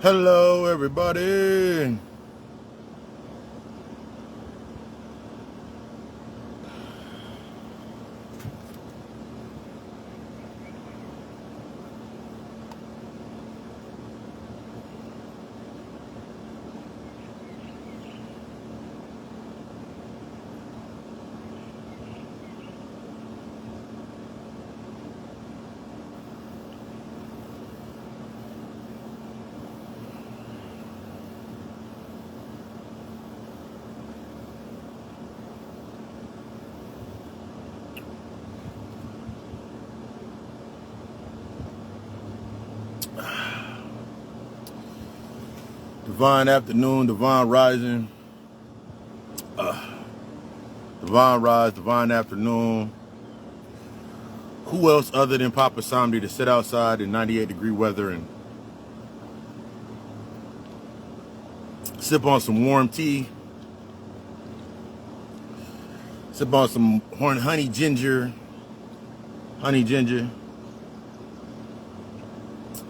Hello, everybody. Divine afternoon, divine rising, divine rise, divine afternoon. Who else other than Papa Samdi to sit outside in 98-degree weather and sip on some warm tea, sip on some honey ginger.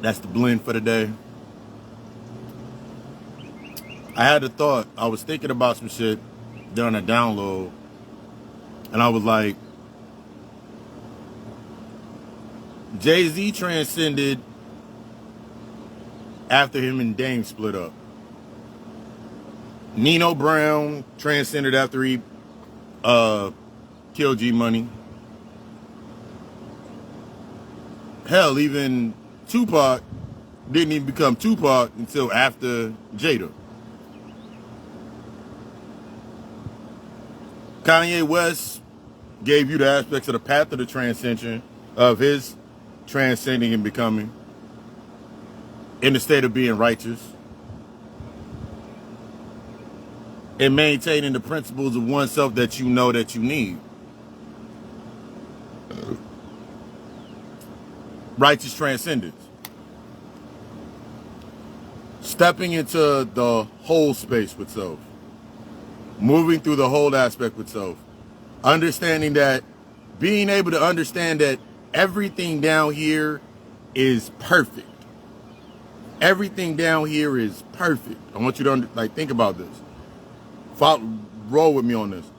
That's the blend for the day. I had a thought. I was thinking about some shit during a download, and I was like, Jay-Z transcended after him and Dame split up. Nino Brown transcended after he killed G-Money. Hell, even Tupac didn't even become Tupac until after Jada. Kanye West gave you the aspects of the path of the transcension, of his transcending and becoming in the state of being righteous and maintaining the principles of oneself that you know that you need. Righteous transcendence. Stepping into the whole space with self. Moving through the whole aspect with self. Understanding that, being able to understand that everything down here is perfect. Everything down here is perfect. I want you to think about this. Roll with me on this.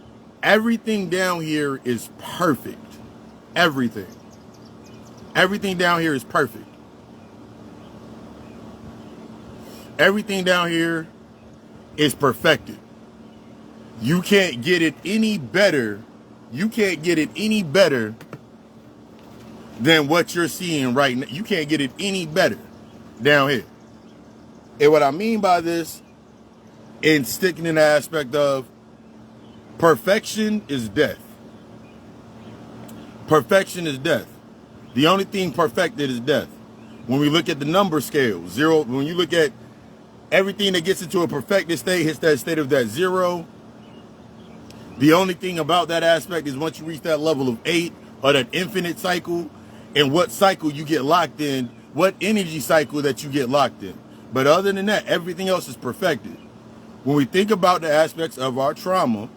Everything down here is perfect. Everything. Everything down here is perfect. Everything down here is perfected. You can't get it any better. You can't get it any better than what you're seeing right now. You can't get it any better down here. And what I mean by this, in sticking in the aspect of perfection is death. Perfection is death. The only thing perfected is death. When we look at the number scale, zero, when you look at everything that gets into a perfected state, hits that state of that zero. The only thing about that aspect is once you reach that level of 8 or that infinite cycle, and what cycle you get locked in, what energy cycle that you get locked in. But other than that, everything else is perfected. When we think about the aspects of our trauma,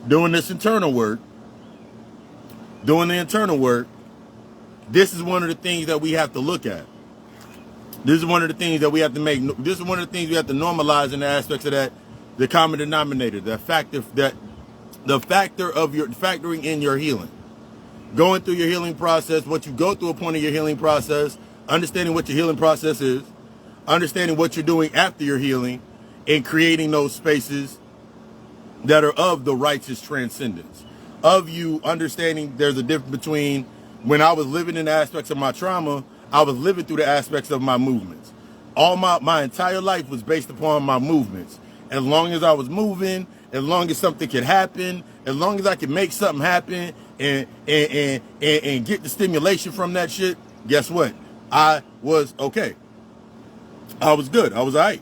doing this internal work, this is one of the things that we have to look at. This is one of the things that we have to make. This is one of the things we have to normalize in the aspects of that, the common denominator, the factor of your factoring in your healing, going through your healing process. Once you go through a point of your healing process, understanding what your healing process is, understanding what you're doing after your healing, and creating those spaces that are of the righteous transcendence, of you understanding there's a difference between when I was living in the aspects of my trauma. I was living through the aspects of my movements. All my entire life was based upon my movements. As long as I was moving, as long as something could happen, as long as I could make something happen and get the stimulation from that shit, guess what? I was okay. I was good. I was all right.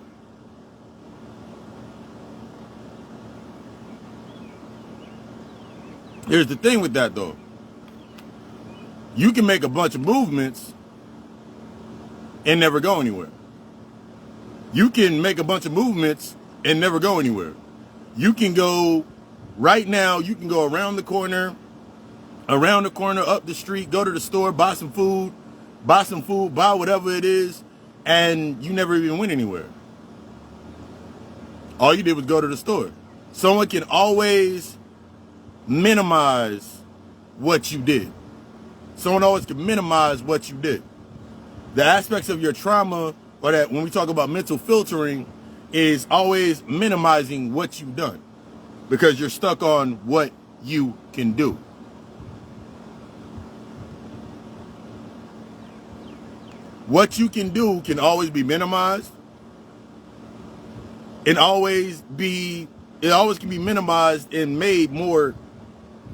Here's the thing with that, though. You can make a bunch of movements and never go anywhere. You can make a bunch of movements and never go anywhere. You can go right now, you can go around the corner, up the street, go to the store, buy some food, buy some food, buy whatever it is, and you never even went anywhere. All you did was go to the store. Someone can always minimize what you did. Someone always can minimize what you did. The aspects of your trauma, or that when we talk about mental filtering, is always minimizing what you've done because you're stuck on what you can do. What you can do can always be minimized and it always can be minimized and made more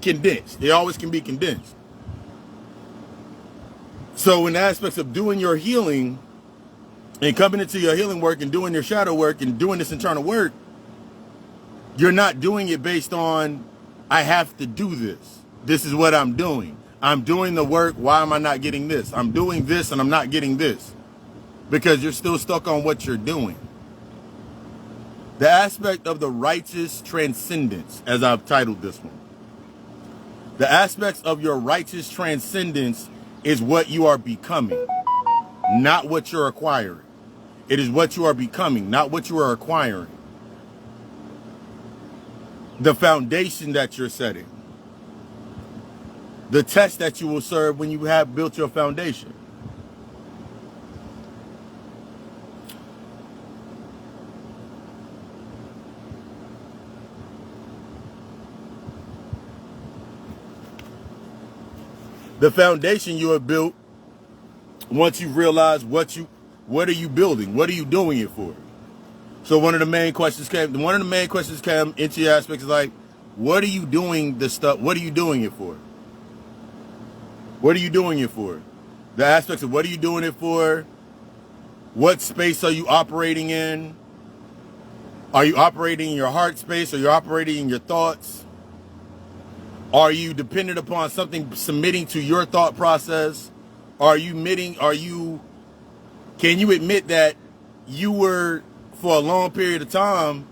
condensed. It always can be condensed. So in the aspects of doing your healing and coming into your healing work and doing your shadow work and doing this internal work, you're not doing it based on, I have to do this. This is what I'm doing. I'm doing the work. Why am I not getting this? I'm doing this and I'm not getting this. Because you're still stuck on what you're doing. The aspect of the righteous transcendence, as I've titled this one. The aspects of your righteous transcendence is what you are becoming, not what you're acquiring. It is what you are becoming, not what you are acquiring. The foundation that you're setting. The test that you will serve when you have built your foundation. The foundation you have built, once you realize what are you building? What are you doing it for? So one of the main questions came into your aspects is like, what are you doing this stuff? What are you doing it for? What are you doing it for? The aspects of what are you doing it for? What space are you operating in? Are you operating in your heart space? Are you operating in your thoughts? Are you dependent upon something submitting to your thought process? Can you admit that you were, for a long period of time,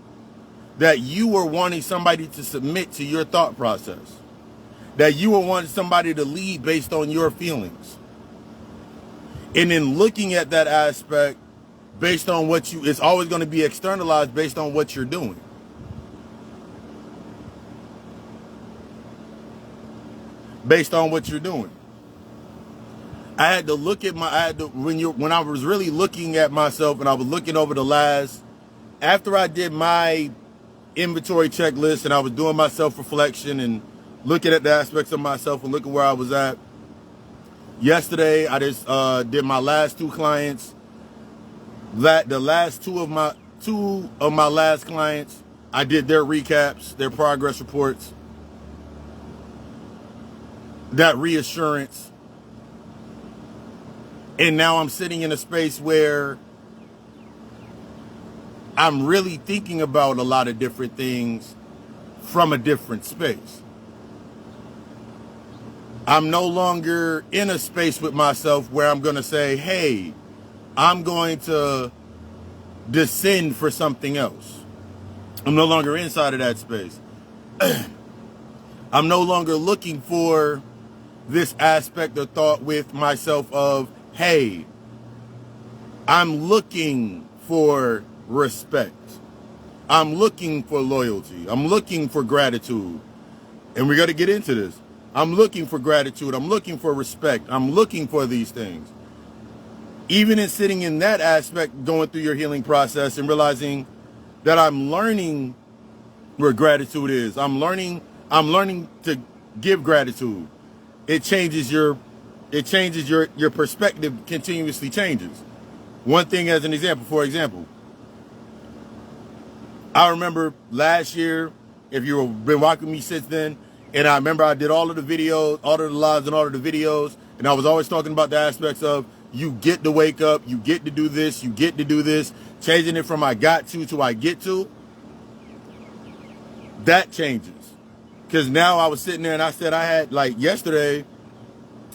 that you were wanting somebody to submit to your thought process? That you were wanting somebody to lead based on your feelings? And then looking at that aspect based on it's always going to be externalized based on what you're doing. Based on what you're doing. I had to look at when I was really looking at myself and I was looking over after I did my inventory checklist and I was doing my self-reflection and looking at the aspects of myself and looking where I was at. Yesterday, I just did my last two clients. The last two of my last clients, I did their recaps, their progress reports, that reassurance. And now I'm sitting in a space where I'm really thinking about a lot of different things from a different space. I'm no longer in a space with myself where I'm going to say, hey, I'm going to descend for something else. I'm no longer inside of that space. I'm no longer looking for this aspect of thought with myself of, hey, I'm looking for respect. I'm looking for loyalty. I'm looking for gratitude. And we got to get into this. I'm looking for gratitude. I'm looking for respect. I'm looking for these things. Even in sitting in that aspect, going through your healing process and realizing that I'm learning where gratitude is. I'm learning to give gratitude. It changes your perspective continuously changes. One thing as an example, for example, I remember last year, if you've been watching me since then, and I remember I did all of the videos, all of the lives and all of the videos, and I was always talking about the aspects of you get to wake up, you get to do this, you get to do this, changing it from I got to I get to. That changes. Because now I was sitting there and I said I had, like yesterday,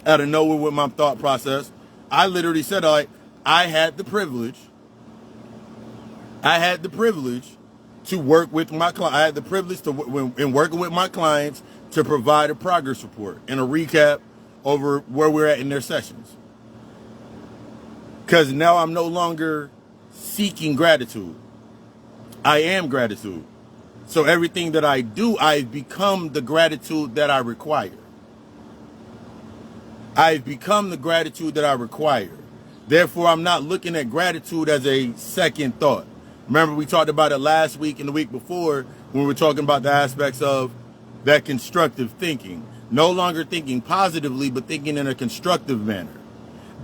out of nowhere with my thought process, I literally said, like, I had the privilege to work with my clients. I had the privilege in working with my clients to provide a progress report and a recap over where we're at in their sessions. Because now I'm no longer seeking gratitude. I am gratitude. So everything that I do, I've become the gratitude that I require. I've become the gratitude that I require. Therefore, I'm not looking at gratitude as a second thought. Remember, we talked about it last week and the week before when we were talking about the aspects of that constructive thinking. No longer thinking positively, but thinking in a constructive manner.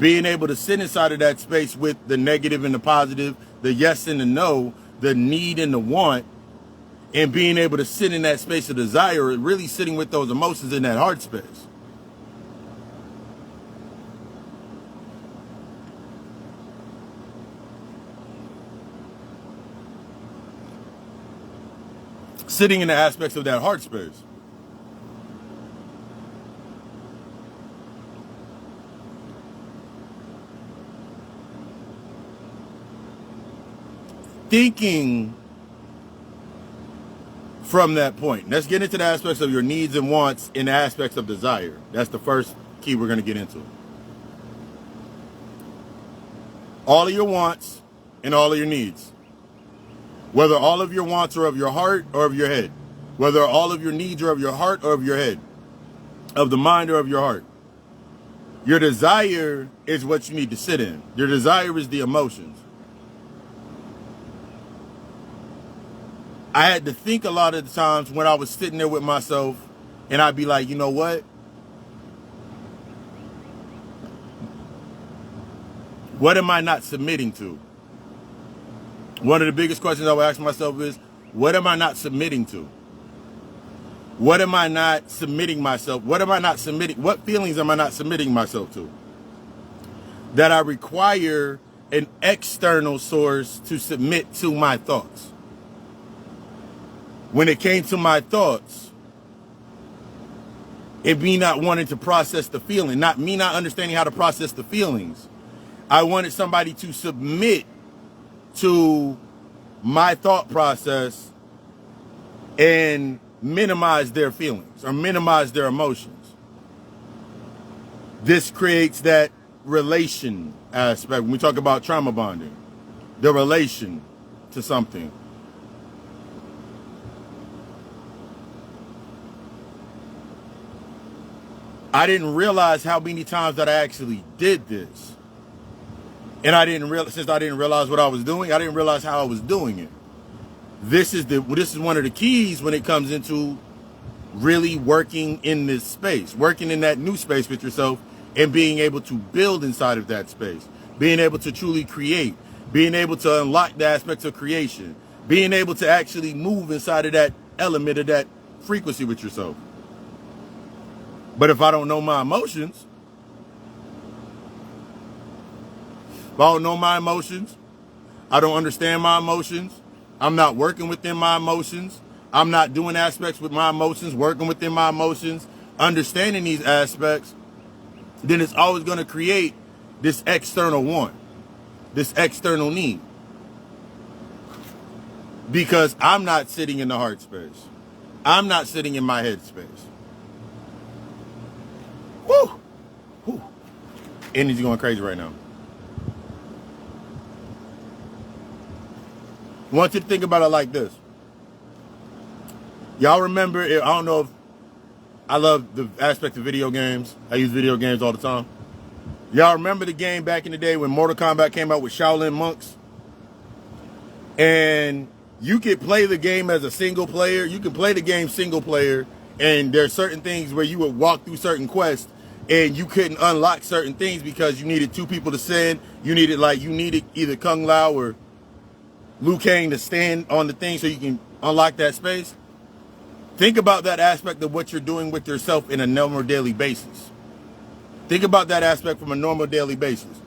Being able to sit inside of that space with the negative and the positive, the yes and the no, the need and the want, and being able to sit in that space of desire, really sitting with those emotions in that heart space. Sitting in the aspects of that heart space. Thinking from that point. Let's get into the aspects of your needs and wants in the aspects of desire. That's the first key we're going to get into. All of your wants and all of your needs. Whether all of your wants are of your heart or of your head. Whether all of your needs are of your heart or of your head. Of the mind or of your heart. Your desire is what you need to sit in. Your desire is the emotions. I had to think a lot of the times when I was sitting there with myself and I'd be like, you know what? What am I not submitting to? One of the biggest questions I would ask myself is, what am I not submitting to? What am I not submitting myself? What feelings am I not submitting myself to? That I require an external source to submit to my thoughts. When it came to my thoughts, it me not wanting to process the feeling, not me not understanding how to process the feelings. I wanted somebody to submit to my thought process and minimize their feelings or minimize their emotions. This creates that relation aspect. When we talk about trauma bonding, the relation to something. I didn't realize how many times that I actually did this. And since I didn't realize what I was doing, I didn't realize how I was doing it. This is one of the keys when it comes into really working in this space, working in that new space with yourself and being able to build inside of that space, being able to truly create, being able to unlock the aspects of creation, being able to actually move inside of that element of that frequency with yourself. But if I don't know my emotions, I don't understand my emotions, I'm not working within my emotions, I'm not doing aspects with my emotions, working within my emotions, understanding these aspects, then it's always going to create this external want, this external need. Because I'm not sitting in the heart space. I'm not sitting in my head space. Woo! Woo! Energy's going crazy right now. I want you to think about it like this. Y'all remember, I don't know if I love the aspect of video games. I use video games all the time. Y'all remember the game back in the day when Mortal Kombat came out with Shaolin monks? And you could play the game as a single player. You can play the game single player. And there's certain things where you would walk through certain quests and you couldn't unlock certain things because you needed two people to send. You needed either Kung Lao or Liu Kang to stand on the thing so you can unlock that space. Think about that aspect of what you're doing with yourself in a normal daily basis. Think about that aspect from a normal daily basis.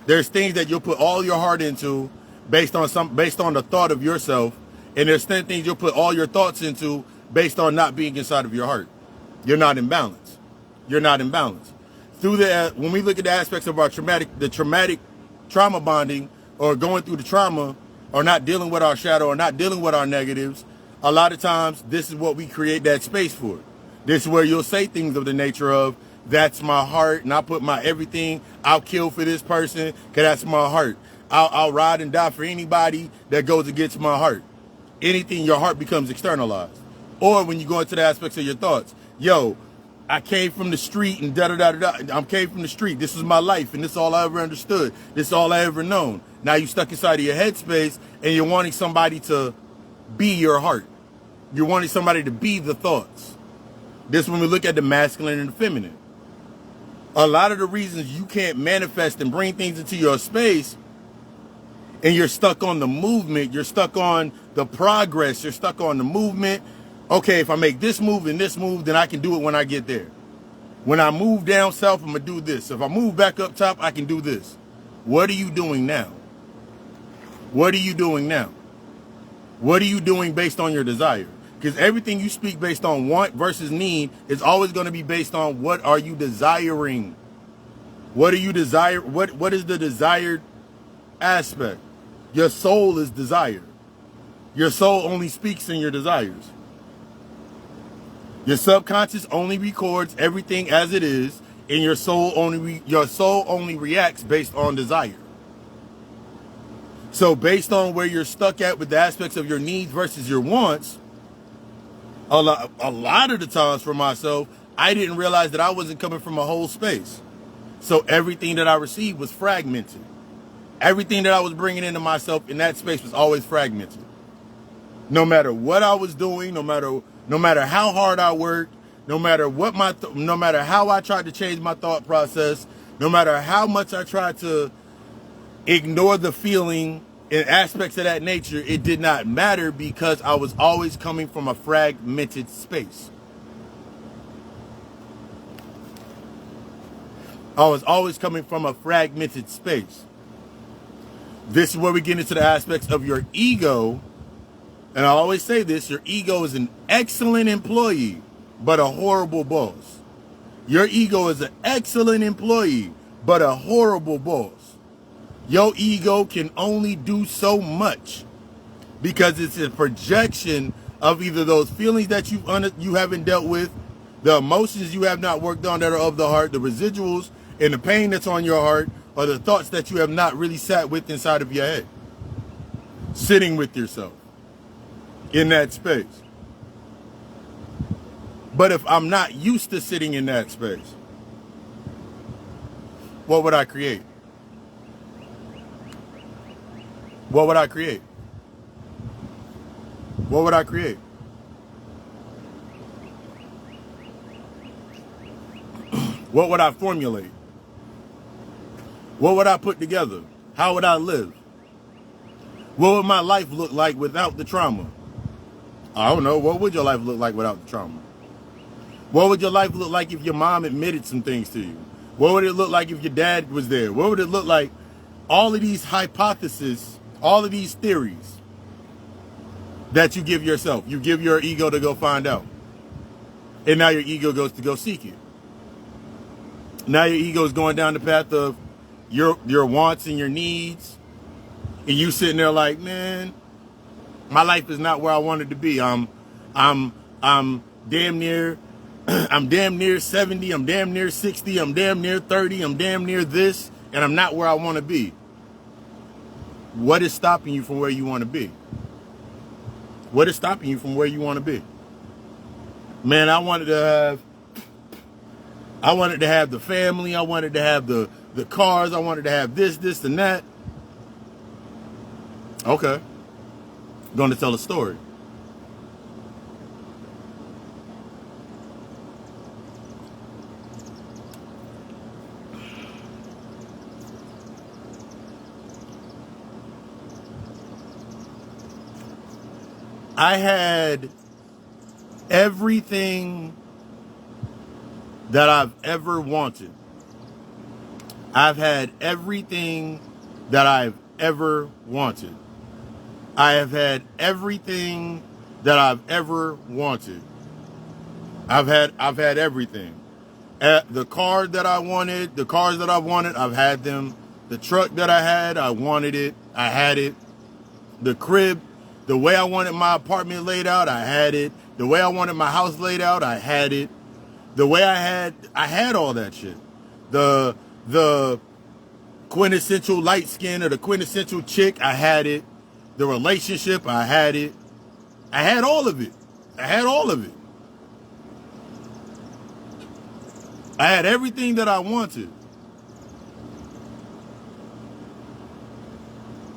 There's things that you'll put all your heart into based on the thought of yourself, and there's things you'll put all your thoughts into based on not being inside of your heart. You're not in balance. You're not in balance. When we look at the aspects of our traumatic trauma bonding, or going through the trauma, or not dealing with our shadow, or not dealing with our negatives, a lot of times this is what we create that space for. This is where you'll say things of the nature of, that's my heart, and I put my everything. I'll kill for this person because that's my heart. I'll ride and die for anybody that goes against my heart. Anything, your heart becomes externalized. Or when you go into the aspects of your thoughts, yo, I came from the street and da da da da da. I came from the street. This was my life, and this is all I ever understood. This is all I ever known. Now you stuck inside of your headspace, and you're wanting somebody to be your heart. You're wanting somebody to be the thoughts. This is when we look at the masculine and the feminine. A lot of the reasons you can't manifest and bring things into your space, and you're stuck on the movement, you're stuck on the progress, you're stuck on the movement. Okay, if I make this move and this move, then I can do it when I get there. When I move down south, I'm going to do this. If I move back up top, I can do this. What are you doing now? What are you doing now? What are you doing based on your desire? Because everything you speak based on want versus need is always going to be based on what are you desiring? What do you desire? What is the desired aspect? Your soul is desire. Your soul only speaks in your desires. Your subconscious only records everything as it is, and your soul only reacts based on desire. So based on where you're stuck at with the aspects of your needs versus your wants, a lot of the times for myself, I didn't realize that I wasn't coming from a whole space. So everything that I received was fragmented. Everything that I was bringing into myself in that space was always fragmented. No matter what I was doing, no matter how hard I worked, no matter how I tried to change my thought process, no matter how much I tried to ignore the feeling and aspects of that nature, it did not matter because I was always coming from a fragmented space. I was always coming from a fragmented space. This is where we get into the aspects of your ego. And I always say this, your ego is an excellent employee, but a horrible boss. Your ego is an excellent employee, but a horrible boss. Your ego can only do so much because it's a projection of either those feelings that you haven't dealt with, the emotions you have not worked on that are of the heart, the residuals and the pain that's on your heart, or the thoughts that you have not really sat with inside of your head. Sitting with yourself in that space. But if I'm not used to sitting in that space, what would I create? What would I create? What would I create? What would I formulate? What would I put together? How would I live? What would my life look like without the trauma? I don't know. What would your life look like without the trauma? What would your life look like if your mom admitted some things to you? What would it look like if your dad was there? What would it look like? All of these hypotheses, all of these theories that you give yourself, you give your ego to go find out. And now your ego goes to go seek it. Now your ego is going down the path of your wants and your needs. And you sitting there like, man, my life is not where I wanted to be. I'm damn near I'm damn near 70, I'm damn near 60, I'm damn near 30, I'm damn near this, and I'm not where I want to be. What is stopping you from where you want to be? What is stopping you from where you want to be? Man, I wanted to have the family, I wanted to have the cars, I wanted to have this, and that. Okay. I'm going to tell a story. I had everything that I've ever wanted. I've had everything that I've ever wanted. I have had everything that I've ever wanted. I've had everything. The car that I wanted, the cars that I wanted, I've had them. The truck that I had, I wanted it. I had it. The crib, the way I wanted my apartment laid out, I had it. The way I wanted my house laid out, I had it. The way I had all that shit. The quintessential light skin or the quintessential chick, I had it. The relationship, I had it. I had all of it. I had all of it. I had everything that I wanted.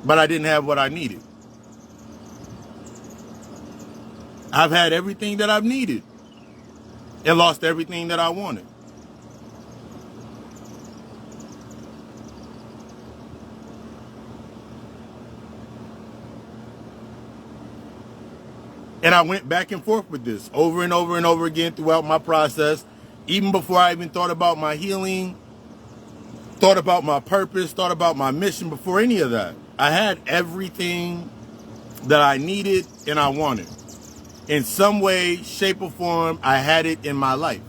But I didn't have what I needed. I've had everything that I've needed and lost everything that I wanted. And I went back and forth with this over and over and over again throughout my process, even before I even thought about my healing, thought about my purpose, thought about my mission, before any of that. I had everything that I needed and I wanted. In some way, shape, or form, I had it in my life.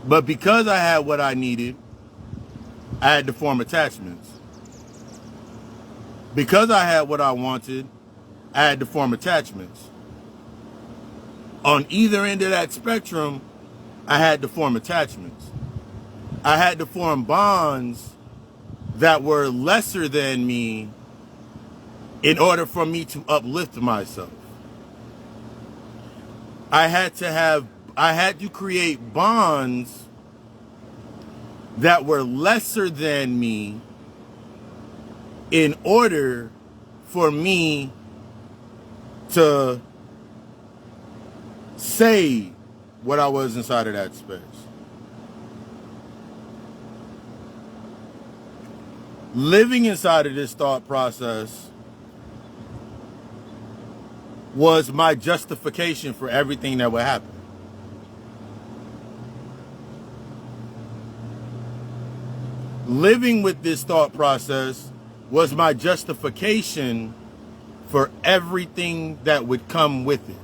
But because I had what I needed, I had to form attachments. Because I had what I wanted, I had to form attachments. On either end of that spectrum, I had to form attachments. I had to form bonds that were lesser than me in order for me to uplift myself. I had to create bonds that were lesser than me in order for me to say what I was inside of that space. Living inside of this thought process was my justification for everything that would happen. Living with this thought process was my justification for everything that would come with it.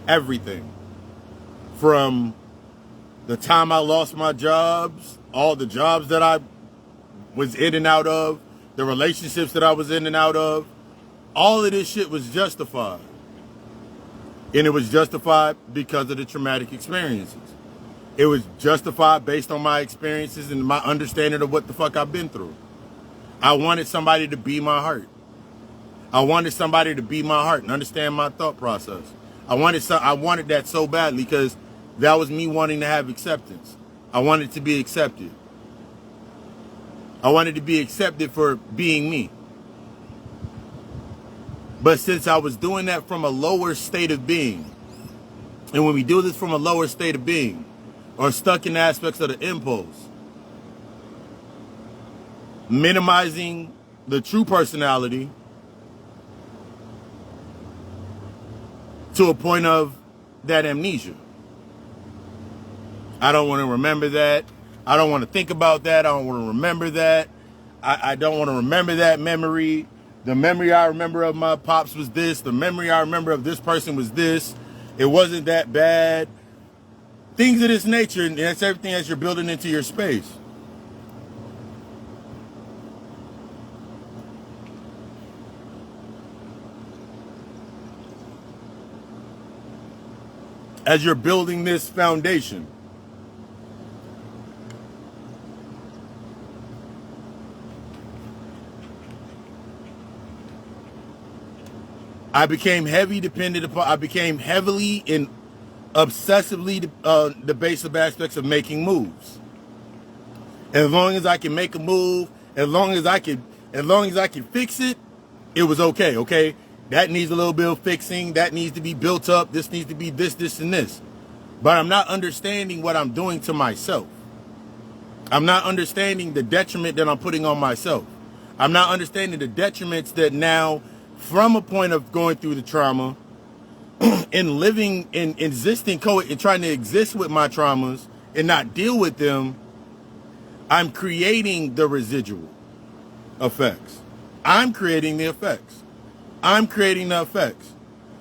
Everything. From the time I lost my jobs, all the jobs that I was in and out of, the relationships that I was in and out of, all of this shit was justified. And it was justified because of the traumatic experiences. It was justified based on my experiences and my understanding of what the fuck I've been through. I wanted somebody to be my heart. I wanted somebody to be my heart and understand my thought process. I wanted that so badly because that was me wanting to have acceptance. I wanted to be accepted. I wanted to be accepted for being me. But since I was doing that from a lower state of being, and when we do this from a lower state of being, or stuck in aspects of the impulse, minimizing the true personality to a point of that amnesia. I don't want to remember that. I don't want to think about that. I don't want to remember that. I don't want to remember that memory. The memory I remember of my pops was this. The memory I remember of this person was this. It wasn't that bad. Things of this nature, and that's everything as you're building into your space. As you're building this foundation. I became heavily and obsessively the basic aspects of making moves. And as long as I can make a move, as long as I can fix it, it was okay, okay? That needs a little bit of fixing, that needs to be built up, this needs to be this, and this. But I'm not understanding what I'm doing to myself. I'm not understanding the detriment that I'm putting on myself. I'm not understanding the detriments that now, from a point of going through the trauma and living and existing and trying to exist with my traumas and not deal with them, I'm creating the residual effects. I'm creating the effects. I'm creating the effects.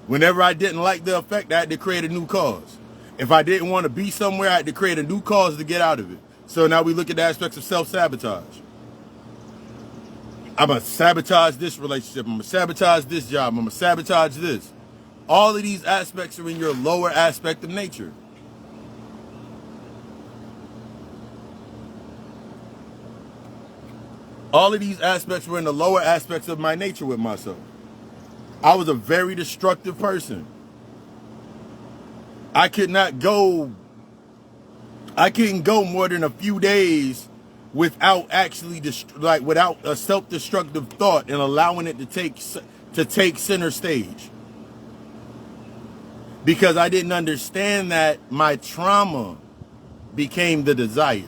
Whenever I didn't like the effect, I had to create a new cause. If I didn't want to be somewhere, I had to create a new cause to get out of it. So now we look at the aspects of self-sabotage. I'm going to sabotage this relationship. I'm going to sabotage this job. I'm going to sabotage this. All of these aspects are in your lower aspect of nature. All of these aspects were in the lower aspects of my nature with myself. I was a very destructive person. I couldn't go more than a few days without actually without a self-destructive thought and allowing it to take center stage. Because I didn't understand that my trauma became the desire.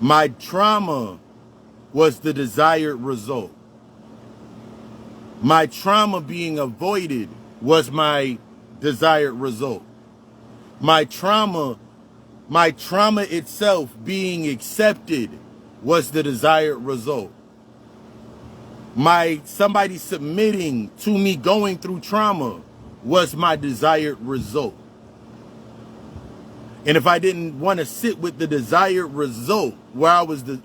My trauma was the desired result. My trauma being avoided was my desired result. My trauma itself being accepted was the desired result. Somebody submitting to me going through trauma was my desired result. And if I didn't want to sit with the desired result, where I was the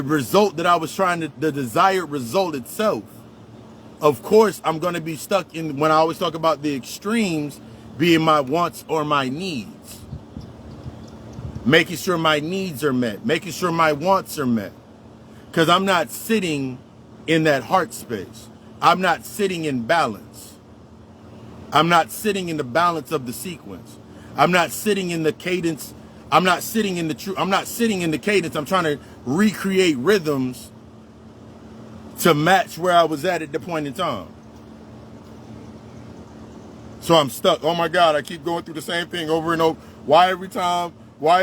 result that I was trying to, the desired result itself, of course I'm going to be stuck in, when I always talk about the extremes, being my wants or my needs. Making sure my needs are met, making sure my wants are met. Because I'm not sitting in that heart space. I'm not sitting in balance. I'm not sitting in the balance of the sequence. I'm not sitting in the cadence. I'm not sitting in the cadence. I'm trying to recreate rhythms to match where I was at the point in time. So I'm stuck. Oh my God, I keep going through the same thing over and over. Why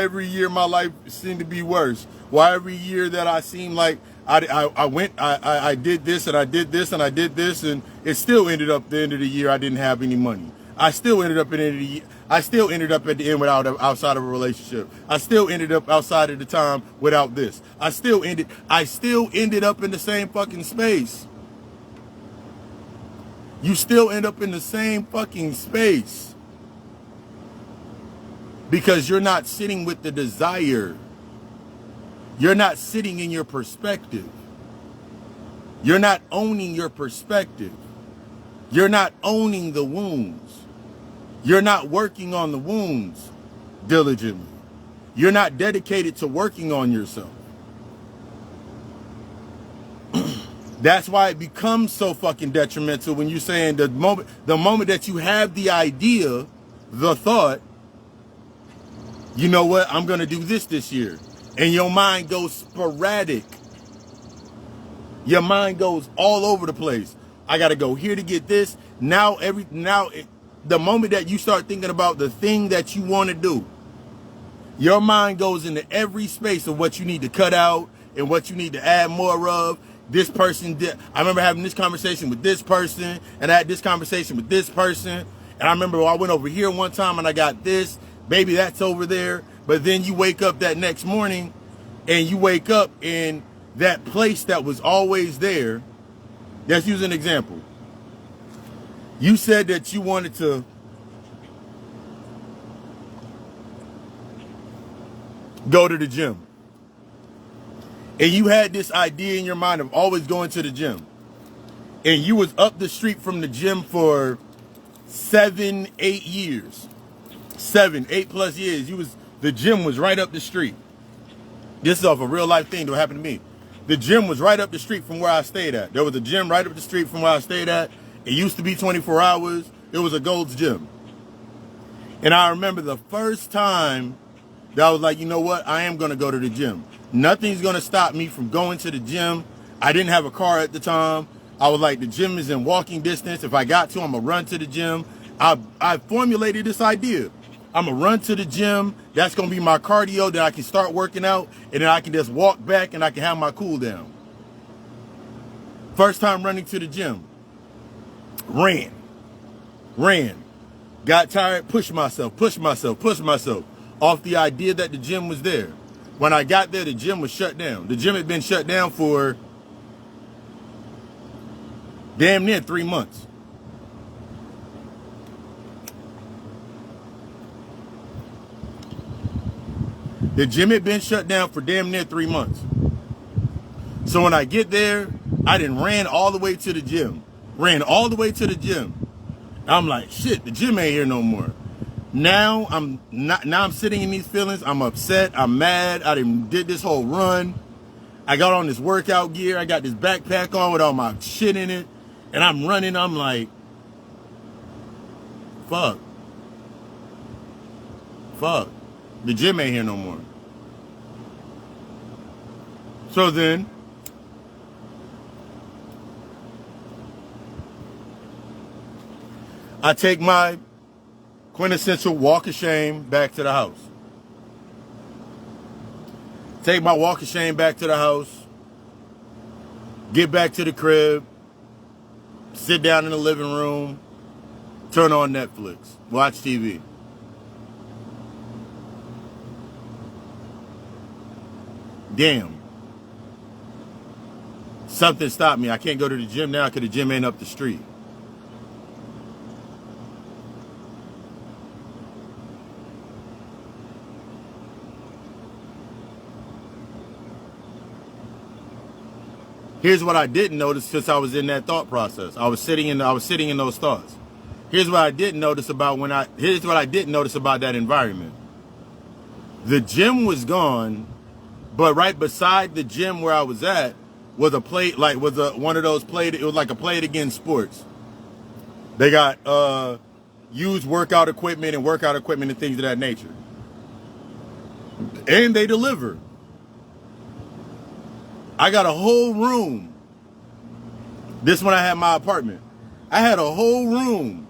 every year my life seemed to be worse? Why every year that I seem like I did this and I did this and I did this, and it still ended up the end of the year I didn't have any money. I still ended up at the end of the year. I still ended up at the end outside of a relationship. I still ended up outside of the time without this. I still ended up in the same fucking space. You still end up in the same fucking space. Because you're not sitting with the desire. You're not sitting in your perspective. You're not owning your perspective. You're not owning the wounds. You're not working on the wounds diligently. You're not dedicated to working on yourself. That's why it becomes so fucking detrimental when you're saying the moment that you have the idea, the thought, you know what, I'm going to do this year. And your mind goes sporadic. Your mind goes all over the place. I got to go here to get this. The moment that you start thinking about the thing that you want to do, your mind goes into every space of what you need to cut out and what you need to add more of. This person did. I remember having this conversation with this person, and I had this conversation with this person. And I remember I went over here one time and I got this. Baby, that's over there. But then you wake up that next morning and you wake up in that place that was always there. Let's use an example. You said that you wanted to go to the gym. And you had this idea in your mind of always going to the gym. And you was up the street from the gym for 7, 8 years. 7, 8+ years. The gym was right up the street. This is off a real life thing that happened to me. The gym was right up the street from where I stayed at. There was a gym right up the street from where I stayed at. It used to be 24 hours. It was a Gold's Gym. And I remember the first time that I was like, you know what? I am going to go to the gym. Nothing's going to stop me from going to the gym. I didn't have a car at the time. I was like, the gym is in walking distance. If I got to, I'm going to run to the gym. I formulated this idea. I'm going to run to the gym. That's going to be my cardio that I can start working out. And then I can just walk back and I can have my cool down. First time running to the gym. Ran. Got tired, pushed myself. Off the idea that the gym was there. When I got there, the gym was shut down. The gym had been shut down for damn near 3 months. The gym had been shut down for damn near 3 months. So when I get there, I done ran all the way to the gym. Ran all the way to the gym. I'm like, shit, the gym ain't here no more. Now I'm sitting in these feelings. I'm upset. I'm mad. I did this whole run. I got on this workout gear. I got this backpack on with all my shit in it. And I'm running. I'm like, fuck. Fuck. The gym ain't here no more. So then, I take my quintessential walk of shame back to the house. Take my walk of shame back to the house. Get back to the crib. Sit down in the living room. Turn on Netflix. Watch TV. Damn. Something stopped me. I can't go to the gym now because the gym ain't up the street. Here's what I didn't notice since I was in that thought process. I was sitting in those thoughts. Here's what I didn't notice about that environment. The gym was gone, but right beside the gym where I was at was a plate, like one of those plate. It was like a Play It Again Sports. They got used workout equipment and things of that nature, and they deliver. I got a whole room. This when I had my apartment. I had a whole room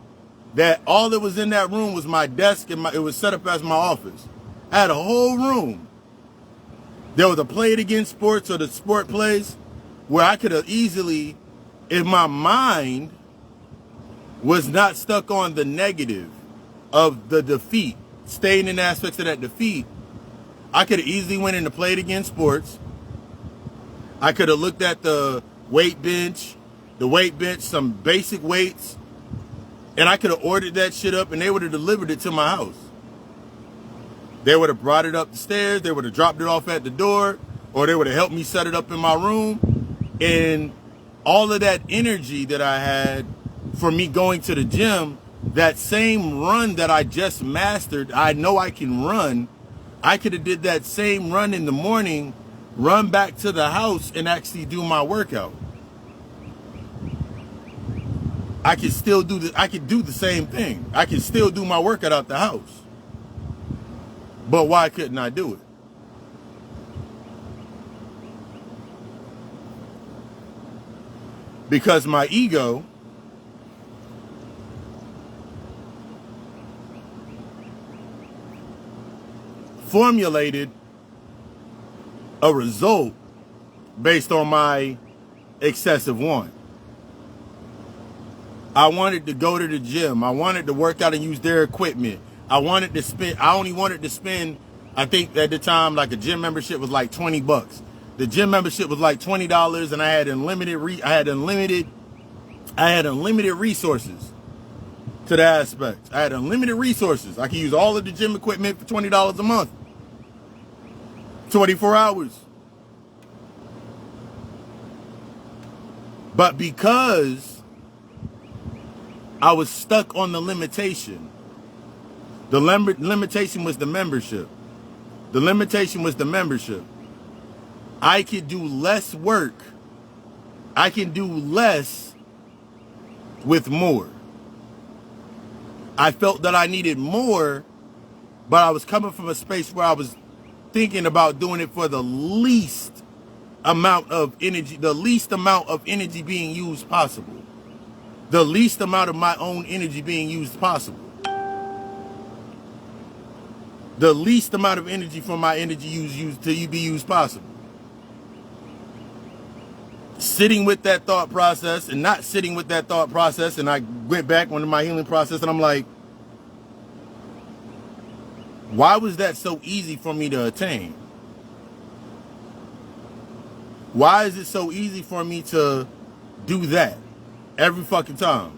that all that was in that room was my desk and it was set up as my office. I had a whole room. There was a Play It Again Sports or the sport place where I could have easily, if my mind was not stuck on the negative of the defeat, staying in aspects of that defeat, I could have easily went into Play It Again Sports. I could have looked at the weight bench, some basic weights, and I could have ordered that shit up and they would have delivered it to my house. They would have brought it up the stairs, they would have dropped it off at the door, or they would have helped me set it up in my room. And all of that energy that I had for me going to the gym, that same run that I just mastered, I know I can run. I could have did that same run in the morning, run back to the house and actually do my workout. I could do the same thing. I could still do my workout out the house. But why couldn't I do it? Because my ego formulated a result based on my excessive want. I wanted to go to the gym. I wanted to work out and use their equipment. I only wanted to spend, I think at the time, like a gym membership was like $20. The gym membership was like $20 and I had unlimited resources to the aspect. I had unlimited resources. I could use all of the gym equipment for $20 a month. 24 hours. But because I was stuck on the limitation, the limitation was the membership. The limitation was the membership. I could do less work. I can do less with more. I felt that I needed more, but I was coming from a space where I was thinking about doing it for the least amount of energy being used possible. The least amount of my own energy being used possible. The least amount of energy from my energy used to be used possible. Sitting with that thought process and not sitting with that thought process, and I went back into my healing process and I'm like, why was that so easy for me to attain? Why is it so easy for me to do that every fucking time?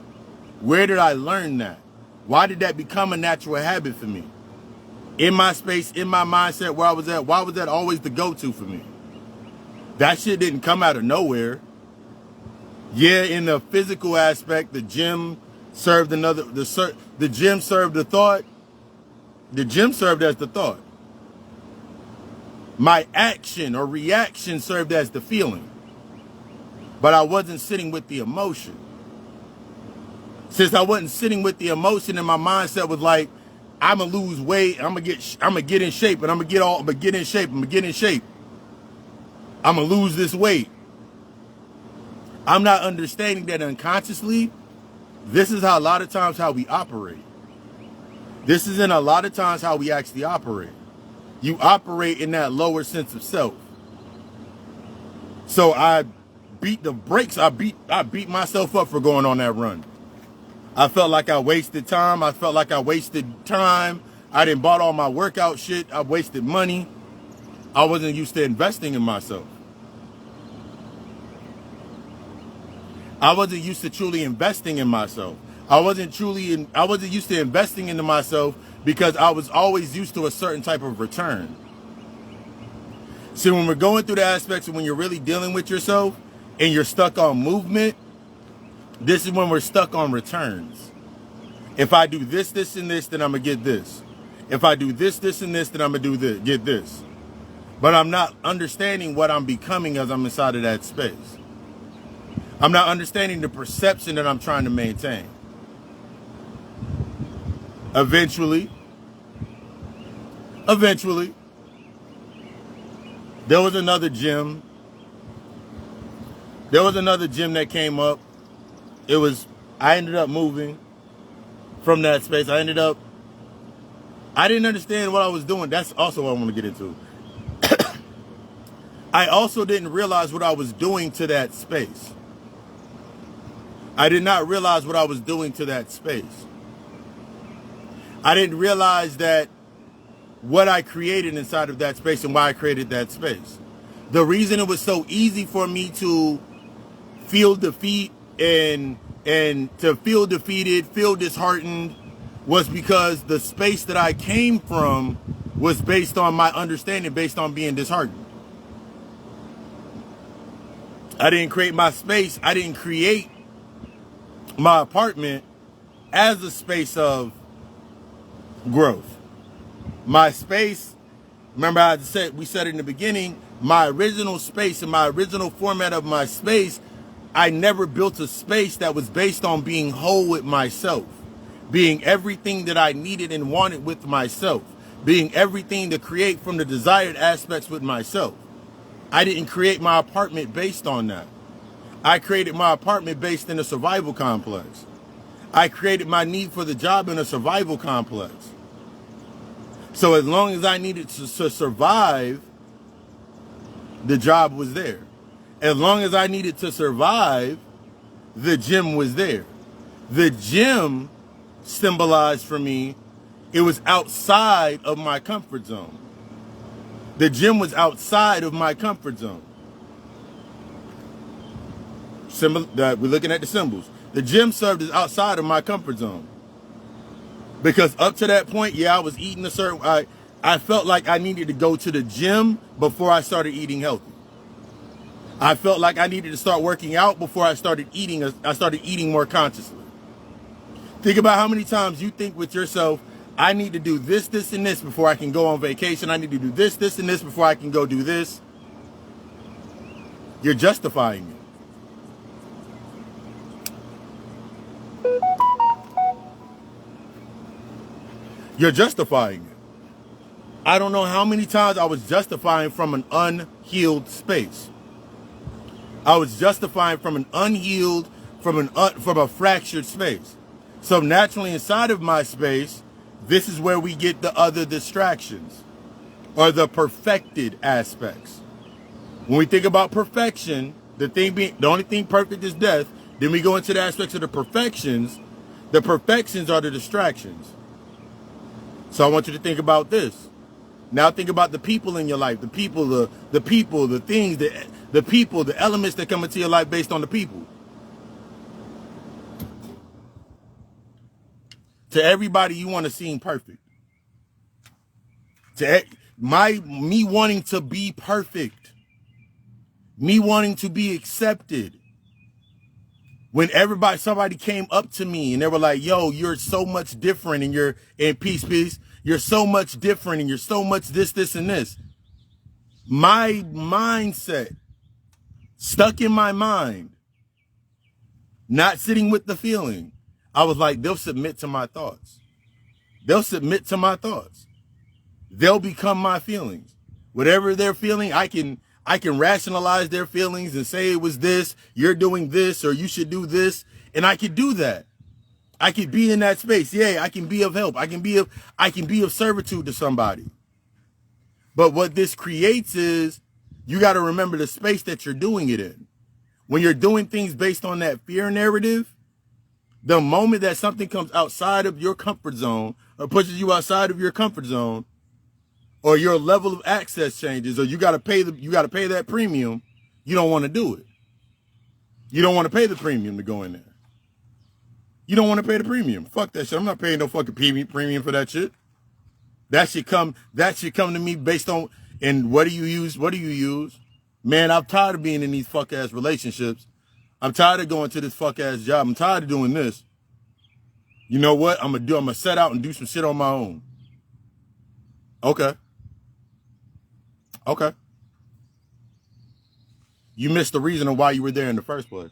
Where did I learn that? Why did that become a natural habit for me? In my space, in my mindset where I was at, why was that always the go-to for me? That shit didn't come out of nowhere. Yeah, in the physical aspect, the gym served the gym served the thought. The gym served as the thought. My action or reaction served as the feeling. But I wasn't sitting with the emotion. Since I wasn't sitting with the emotion and my mindset was like, I'm gonna lose weight, I'm gonna get in shape, and I'm gonna get in shape. I'm gonna lose this weight. I'm not understanding that unconsciously, this is how a lot of times how we operate. This isn't a lot of times how we actually operate. You operate in that lower sense of self. So I beat the brakes. I beat myself up for going on that run. I felt like I wasted time. I didn't bought all my workout shit. I wasted money. I wasn't used to investing in myself. I wasn't used to truly investing in myself. I wasn't used to investing into myself because I was always used to a certain type of return. See, when we're going through the aspects of when you're really dealing with yourself and you're stuck on movement, this is when we're stuck on returns. If I do this, this, and this, then I'm going to get this. If I do this, this, and this, then I'm going to do this, get this. But I'm not understanding what I'm becoming as I'm inside of that space. I'm not understanding the perception that I'm trying to maintain. Eventually, there was another gym. There was another gym that came up. I ended up moving from that space. I didn't understand what I was doing. That's also what I want to get into. I also didn't realize what I was doing to that space. I did not realize what I was doing to that space. I didn't realize that what I created inside of that space and why I created that space. The reason it was so easy for me to feel defeat and to feel defeated, feel disheartened, was because the space that I came from was based on my understanding, based on being disheartened. I didn't create my space. I didn't create my apartment as a space of growth. My space, remember we said in the beginning, my original space and my original format of my space, I never built a space that was based on being whole with myself, being everything that I needed and wanted with myself, being everything to create from the desired aspects with myself. I didn't create my apartment based on that. I created my apartment based in a survival complex. I created my need for the job in a survival complex. So as long as I needed to survive, the job was there. As long as I needed to survive, the gym was there. The gym symbolized for me, it was outside of my comfort zone. The gym was outside of my comfort zone. We're looking at the symbols. The gym served as outside of my comfort zone. Because up to that point, yeah, I was eating I felt like I needed to go to the gym before I started eating healthy. I felt like I needed to start working out before I started eating more consciously. Think about how many times you think with yourself, I need to do this, this, and this before I can go on vacation. I need to do this, this, and this before I can go do this. You're justifying it. You're justifying it. I don't know how many times I was justifying from an unhealed space. I was justifying from an unhealed, from a fractured space. So naturally inside of my space, this is where we get the other distractions or the perfected aspects. When we think about perfection, the only thing perfect is death. Then we go into the aspects of the perfections. The perfections are the distractions. So I want you to think about this. Now think about the people in your life, the people, the things, the elements that come into your life based on the people. To everybody, you want to seem perfect. Me wanting to be perfect. Me wanting to be accepted. When somebody came up to me and they were like, yo, you're so much different and peace, you're so much different and you're so much this, and this. My mindset, stuck in my mind, not sitting with the feeling. I was like, they'll submit to my thoughts. They'll submit to my thoughts. They'll become my feelings. Whatever they're feeling, I can rationalize their feelings and say it was this, you're doing this, or you should do this. And I could do that. I could be in that space. Yeah, I can be of help. I can be of servitude to somebody. But what this creates is, you got to remember the space that you're doing it in. When you're doing things based on that fear narrative, the moment that something comes outside of your comfort zone or pushes you outside of your comfort zone, or your level of access changes, or you got to pay that premium, you don't want to do it. You don't want to pay the premium to go in there. You don't want to pay the premium. Fuck that shit. I'm not paying no fucking premium for that shit. That should come to me based on, and what do you use? Man, I'm tired of being in these fuck ass relationships. I'm tired of going to this fuck ass job. I'm tired of doing this. You know what? I'm gonna set out and do some shit on my own. Okay. You missed the reason of why you were there in the first place.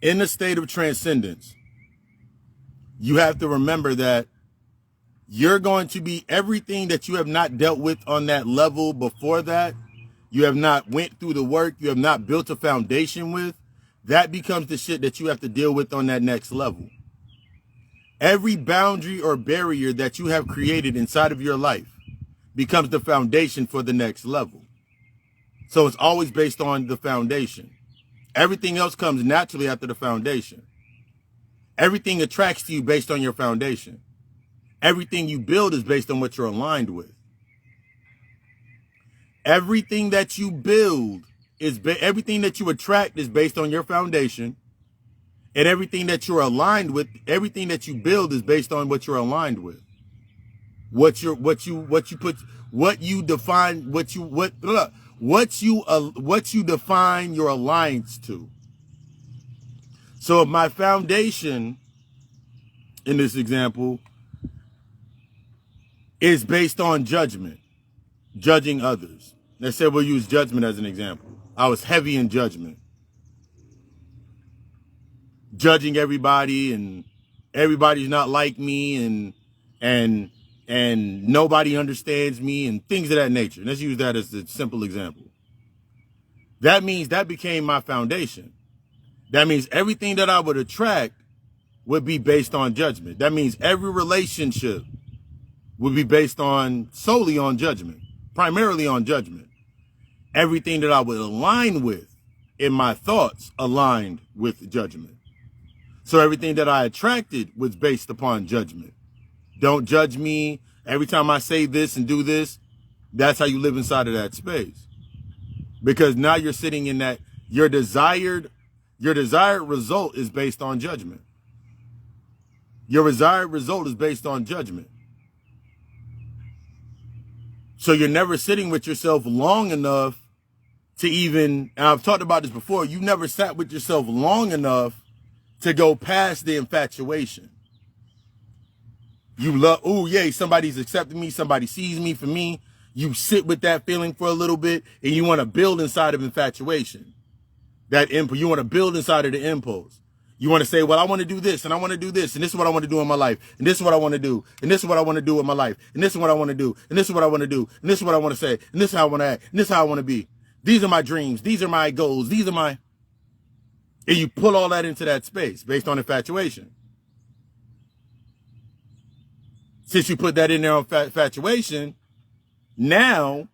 In the state of transcendence, you have to remember that you're going to be everything that you have not dealt with on that level before that. You have not went through the work. You have not built a foundation with. That becomes the shit that you have to deal with on that next level. Every boundary or barrier that you have created inside of your life becomes the foundation for the next level. So it's always based on the foundation. Everything else comes naturally after the foundation. Everything attracts to you based on your foundation. Everything you build is based on what you're aligned with. Everything that you build everything that you attract is based on your foundation. And everything that you're aligned with, everything that you build is based on what you're aligned with. What you define your alliance to. So if my foundation in this example is based on judgment, judging others. Let's say we'll use judgment as an example. I was heavy in judgment. Judging everybody, and everybody's not like me, and nobody understands me, and things of that nature. Let's use that as a simple example. That means that became my foundation. That means everything that I would attract would be based on judgment. That means every relationship would be based solely on judgment, primarily on judgment. Everything that I would align with in my thoughts aligned with judgment. So everything that I attracted was based upon judgment. Don't judge me. Every time I say this and do this, that's how you live inside of that space. Because now you're sitting in that, your desired result is based on judgment. Your desired result is based on judgment. So you're never sitting with yourself long enough to even, and I've talked about this before, you never sat with yourself long enough to go past the infatuation. You love, oh yeah, somebody's accepting me, somebody sees me for me. You sit with that feeling for a little bit, and you want to build inside of infatuation. You want to build inside of the impulse. You want to say, well, I want to do this, and I want to do this, and this is what I want to do in my life, and this is what I want to do, and this is what I want to do in my life, and this is what I want to do, and this is what I want to do, and this is what I want to say, and this is how I want to act, and this is how I want to be. These are my dreams. These are my goals. These are my... And you pull all that into that space based on infatuation. Since you put that in there on infatuation, now,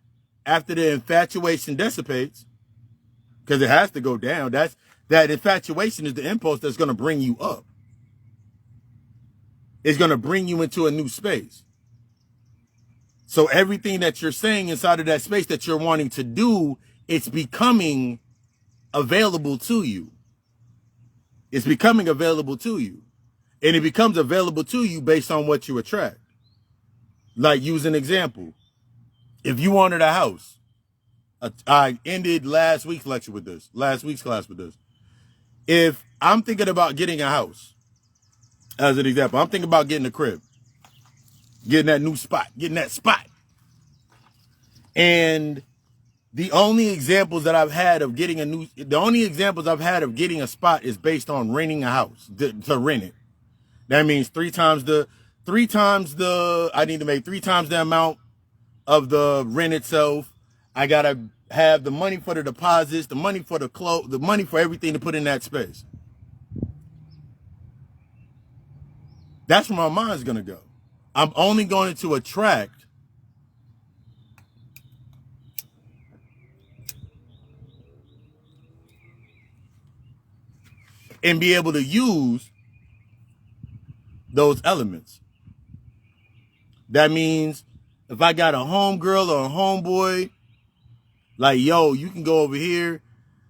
after the infatuation dissipates, because it has to go down, that infatuation is the impulse that's going to bring you up. It's going to bring you into a new space. So everything that you're saying inside of that space that you're wanting to do, it's becoming available to you. It's becoming available to you. And it becomes available to you based on what you attract. Like, use an example. If you wanted a house, I ended last week's class with this. If I'm thinking about getting a house, as an example, I'm thinking about getting a crib, getting that new spot, getting that spot. And the only examples I've had of getting a spot is based on renting a house, to rent it. That means I need to make 3 times the amount of the rent itself. I gotta have the money for the deposits, the money for the money for everything to put in that space. That's where my mind's gonna go. I'm only going to attract and be able to use those elements. That means if I got a homegirl or a homeboy, like, yo, you can go over here.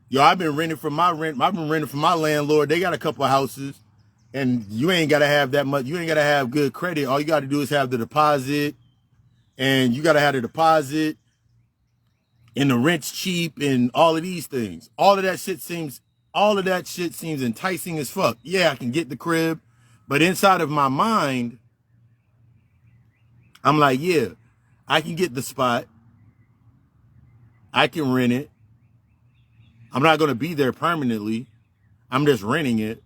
Yo, I've been renting from my landlord. They got a couple of houses, and you ain't gotta have that much. You ain't gotta have good credit. All you gotta do is have the deposit, and you gotta have the deposit, and the rent's cheap, and all of these things. All of that shit seems enticing as fuck. Yeah, I can get the crib, but inside of my mind, I'm like, yeah, I can get the spot. I can rent it. I'm not going to be there permanently. I'm just renting it.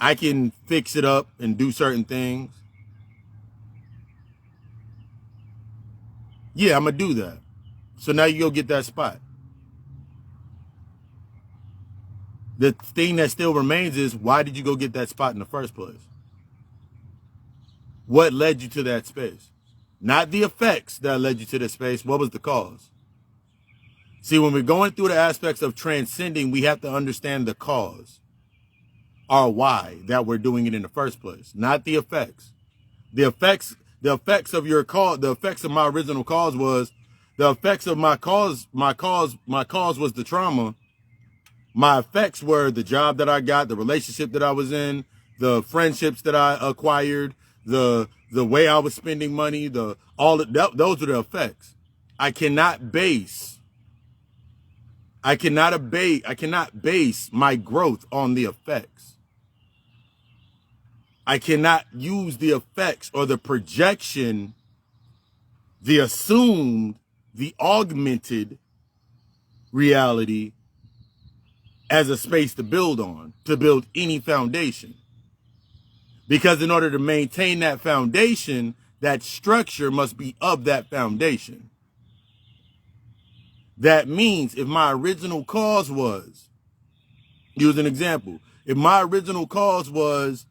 I can fix it up and do certain things. Yeah, I'm going to do that. So now you go get that spot. The thing that still remains is, why did you go get that spot in the first place? What led you to that space? Not the effects that led you to the space. What was the cause? See, when we're going through the aspects of transcending, we have to understand the cause or why that we're doing it in the first place, not the effects. The effects of your cause, the effects of my original cause was, the effects of my cause was the trauma. My effects were the job that I got, the relationship that I was in, the friendships that I acquired, the way I was spending money, those are the effects. I cannot base my growth on the effects. I cannot use the effects or the projection, the assumed, the augmented reality as a space to build on, to build any foundation. Because in order to maintain that foundation, that structure must be of that foundation. That means if my original cause was, use an example, if my original cause was,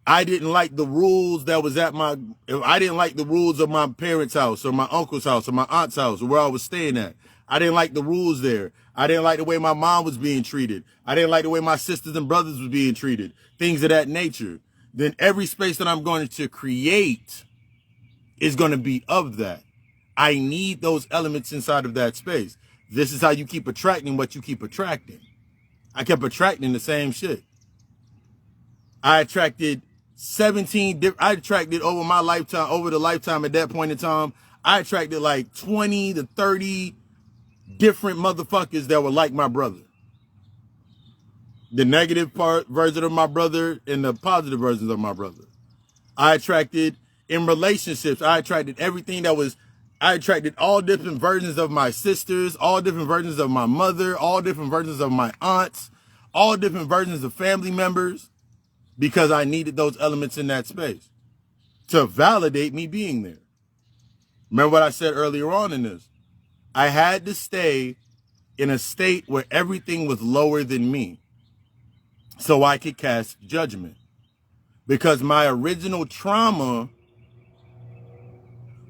I didn't like the rules if I didn't like the rules of my parents' house or my uncle's house or my aunt's house or where I was staying at. I didn't like the rules there. I didn't like the way my mom was being treated. I didn't like the way my sisters and brothers was being treated. Things of that nature. Then every space that I'm going to create is going to be of that. I need those elements inside of that space. This is how you keep attracting what you keep attracting. I kept attracting the same shit. I attracted over the lifetime at that point in time, I attracted like 20 to 30 different motherfuckers that were like my brother. The negative version of my brother and the positive versions of my brother. I attracted in relationships. I attracted all different versions of my sisters, all different versions of my mother, all different versions of my aunts, all different versions of family members, because I needed those elements in that space to validate me being there. Remember what I said earlier on in this? I had to stay in a state where everything was lower than me so I could cast judgment. Because my original trauma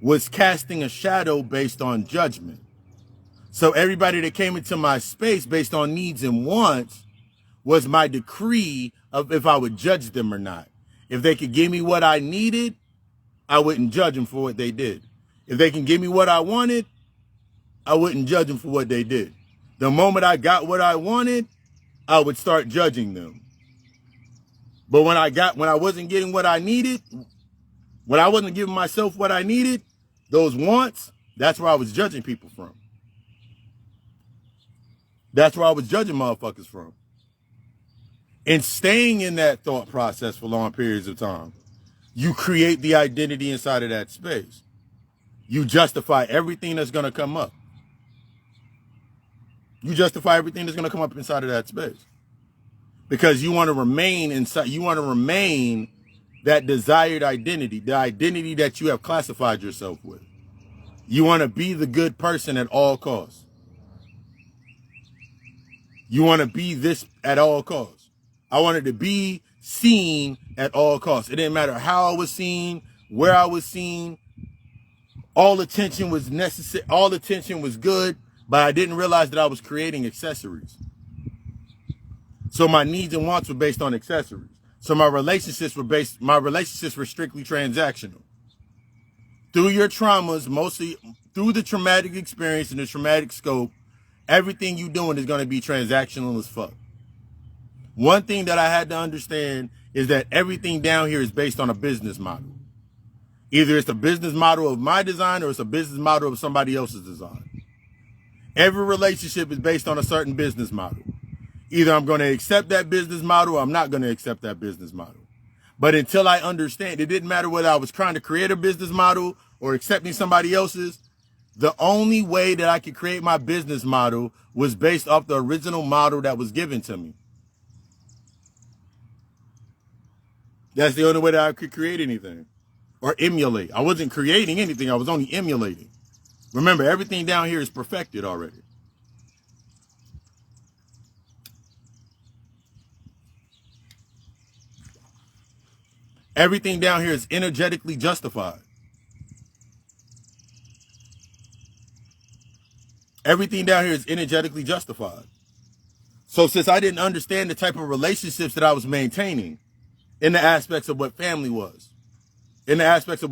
was casting a shadow based on judgment. So everybody that came into my space based on needs and wants was my decree of if I would judge them or not. If they could give me what I needed, I wouldn't judge them for what they did. If they can give me what I wanted, I wouldn't judge them for what they did. The moment I got what I wanted, I would start judging them. But when I wasn't getting what I needed, When I wasn't giving myself what I needed, those wants, that's where I was judging people from. That's where I was judging motherfuckers from. And staying in that thought process for long periods of time, you create the identity inside of that space. You justify everything that's going to come up. You justify everything that's going to come up inside of that space. Because you want to remain inside, you want to remain that desired identity, the identity that you have classified yourself with. You want to be the good person at all costs. You want to be this at all costs. I wanted to be seen at all costs. It didn't matter how I was seen, where I was seen. All attention was necessary. All attention was good, but I didn't realize that I was creating accessories. So my needs and wants were based on accessories. So my relationships were strictly transactional. Through your traumas, mostly through the traumatic experience and the traumatic scope, everything you're doing is going to be transactional as fuck. One thing that I had to understand is that everything down here is based on a business model. Either it's a business model of my design or it's a business model of somebody else's design. Every relationship is based on a certain business model. Either I'm going to accept that business model or I'm not going to accept that business model. But until I understand, it didn't matter whether I was trying to create a business model or accepting somebody else's. The only way that I could create my business model was based off the original model that was given to me. That's the only way that I could create anything or emulate. I wasn't creating anything. I was only emulating. Remember, everything down here is perfected already. Everything down here is energetically justified. Everything down here is energetically justified. So since I didn't understand the type of relationships that I was maintaining in the aspects of what family was, in the aspects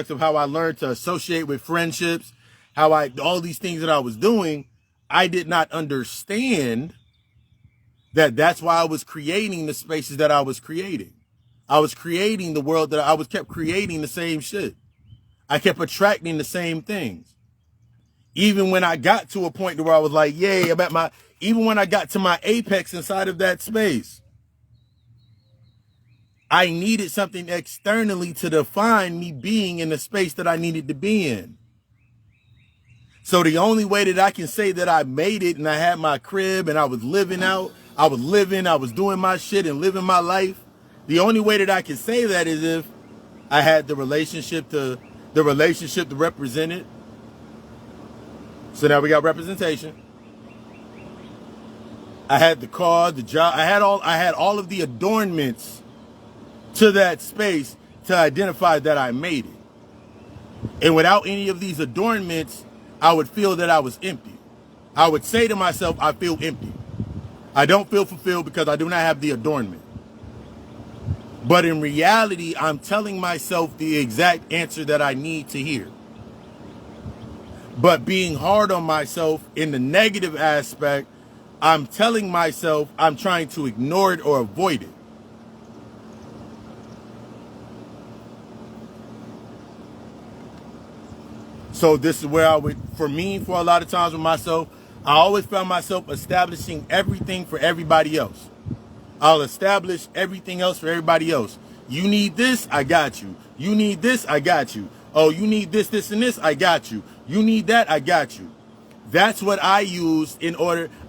of how I learned to associate with friendships, all these things that I was doing, I did not understand that that's why I was creating the spaces that I was creating. I was creating the world that I kept creating the same shit. I kept attracting the same things. Even when I got to a point where I was like, yay, even when I got to my apex inside of that space, I needed something externally to define me being in the space that I needed to be in. So the only way that I can say that I made it and I had my crib and I was living out, I was doing my shit and living my life. The only way that I can say that is if I had the relationship to represent it. So now we got representation. I had the car, the job. I had all of the adornments to that space to identify that I made it. And without any of these adornments, I would feel that I was empty. I would say to myself, I feel empty. I don't feel fulfilled because I do not have the adornment. But in reality, I'm telling myself the exact answer that I need to hear. But being hard on myself in the negative aspect, I'm telling myself I'm trying to ignore it or avoid it. So this is where for a lot of times with myself, I always found myself establishing everything for everybody else. I'll establish everything else for everybody else. You need this, I got you. You need this, I got you. Oh, you need this, this, and this, I got you. You need that, I got you. That's what I used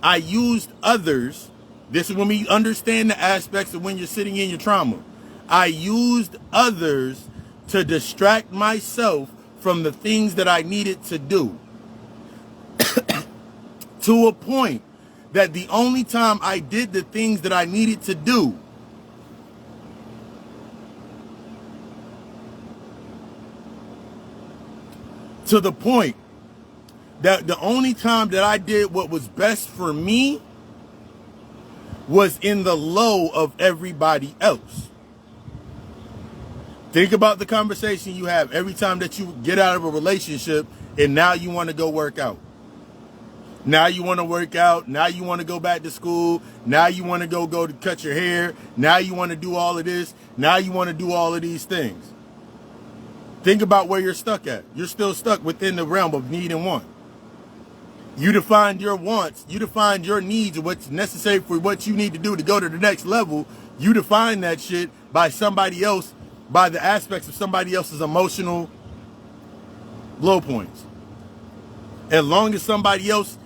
I used others. This is when we understand the aspects of when you're sitting in your trauma. I used others to distract myself from the things that I needed to do. To a point that the only time I did the things that I needed to do to the point that the only time that I did what was best for me was in the low of everybody else. Think about the conversation you have every time that you get out of a relationship and now you want to go work out. Now you want to work out. Now you want to go back to school. Now you want to go to cut your hair. Now you want to do all of this. Now you want to do all of these things. Think about where you're stuck at. You're still stuck within the realm of need and want. You defined your wants. You defined your needs and what's necessary for what you need to do to go to the next level. You define that shit by somebody else, by the aspects of somebody else's emotional low points. As long as somebody else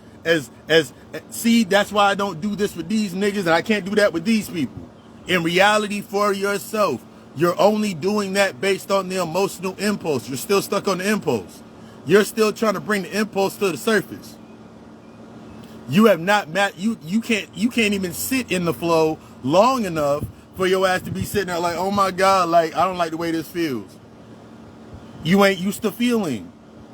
see, that's why I don't do this with these niggas and I can't do that with these people. In reality, for yourself, you're only doing that based on the emotional impulse. You're still stuck on the impulse. You're still trying to bring the impulse to the surface. You have not you can't even sit in the flow long enough for your ass to be sitting there like, oh my God, like I don't like the way this feels. You ain't used to feeling.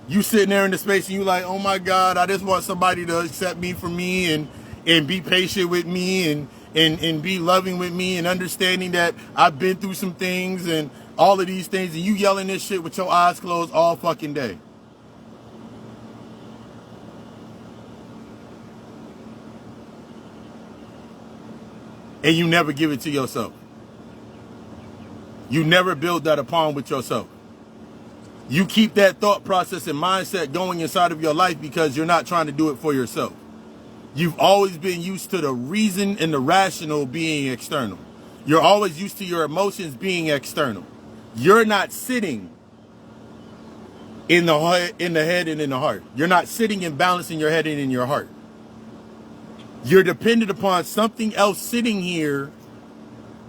You sitting there in the space and you like, oh my God, I just want somebody to accept me for me and be patient with me and be loving with me and understanding that I've been through some things and all of these things, and you yelling this shit with your eyes closed all fucking day. And you never give it to yourself. You never build that upon with yourself. You keep that thought process and mindset going inside of your life because you're not trying to do it for yourself. You've always been used to the reason and the rational being external. You're always used to your emotions being external. You're not sitting in the head and in the heart. You're not sitting and balancing your head and in your heart. You're dependent upon something else sitting here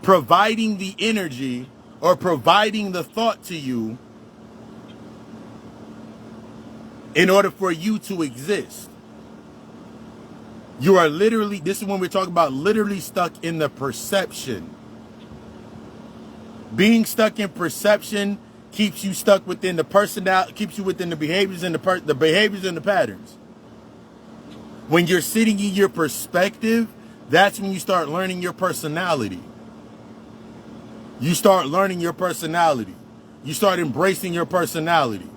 providing the energy or providing the thought to you in order for you to exist. You are literally, this is when we're talking about literally stuck in the perception. Being stuck in perception keeps you stuck within the personality, keeps you within the behaviors and the behaviors and the patterns. When you're sitting in your perspective, that's when you start learning your personality. You start learning your personality. You start embracing your personality.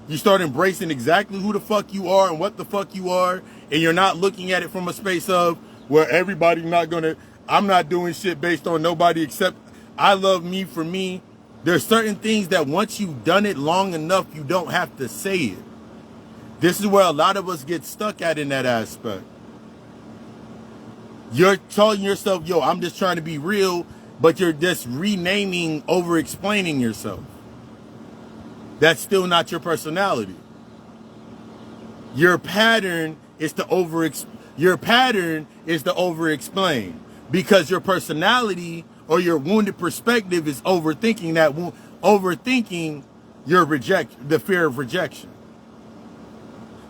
You start embracing exactly who the fuck you are and what the fuck you are, and you're not looking at it from a space of where everybody's not gonna, I'm not doing shit based on nobody except I love me for me. There's certain things that once you've done it long enough, you don't have to say it. This is where a lot of us get stuck at in that aspect. You're telling yourself, yo, I'm just trying to be real, but you're just renaming, over-explaining yourself. That's still not your personality. Your pattern is to over-explain because your personality or your wounded perspective is overthinking the fear of rejection.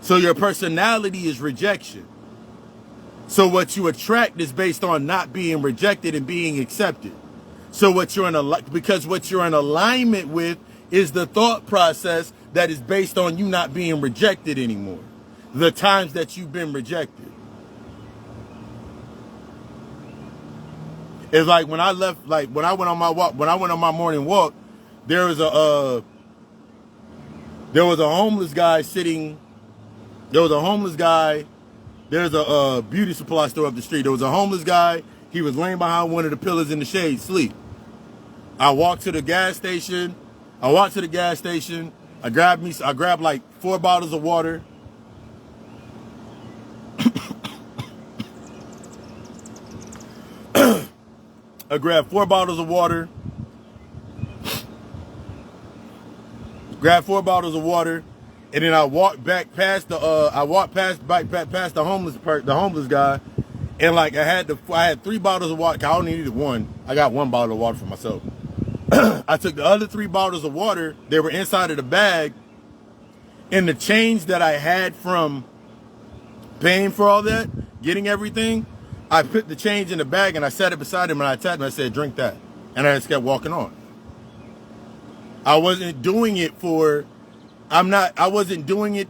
So your personality is rejection. So what you attract is based on not being rejected and being accepted. So what you're in alignment with is the thought process that is based on you not being rejected anymore. The times that you've been rejected. It's like when I left, like when I went on my morning walk, there was a homeless guy sitting. There's a beauty supply store up the street. There was a homeless guy. He was laying behind one of the pillars in the shade, asleep. I walked to the gas station. I grabbed like 4 bottles of water. I grabbed 4 bottles of water. And then I walked back past the homeless guy, and like I had 3 bottles of water. I only needed 1. I got 1 bottle of water for myself. I took the other 3 bottles of water. They were inside of the bag, and the change that I had from paying for all that, getting everything, I put the change in the bag and I set it beside him and I tapped him. I said, "Drink that," and I just kept walking on. I wasn't doing it for. I wasn't doing it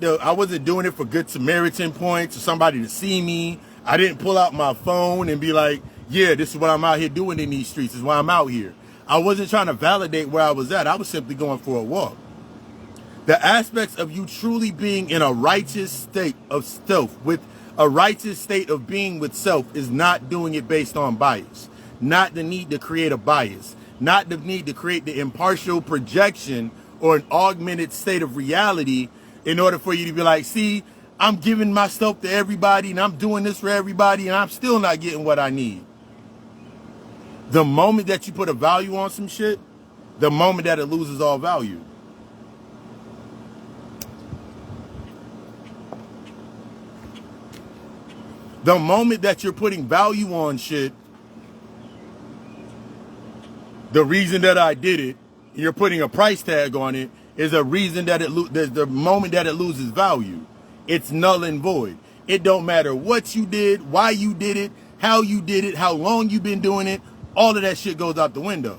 for Good Samaritan points or somebody to see me. I didn't pull out my phone and be like, yeah, this is what I'm out here doing in these streets. This is why I'm out here. I wasn't trying to validate where I was at. I was simply going for a walk. The aspects of you truly being in a righteous state of self with A righteous state of being with self is not doing it based on bias, not the need to create a bias, not the need to create the impartial projection or an augmented state of reality in order for you to be like, see, I'm giving myself to everybody and I'm doing this for everybody and I'm still not getting what I need. The moment that you put a value on some shit, the moment that it loses all value. The moment that you're putting value on shit, the reason that I did it, you're putting a price tag on it, is a reason that the moment that it loses value. It's null and void. It don't matter what you did, why you did it, how you did it, how long you've been doing it, all of that shit goes out the window.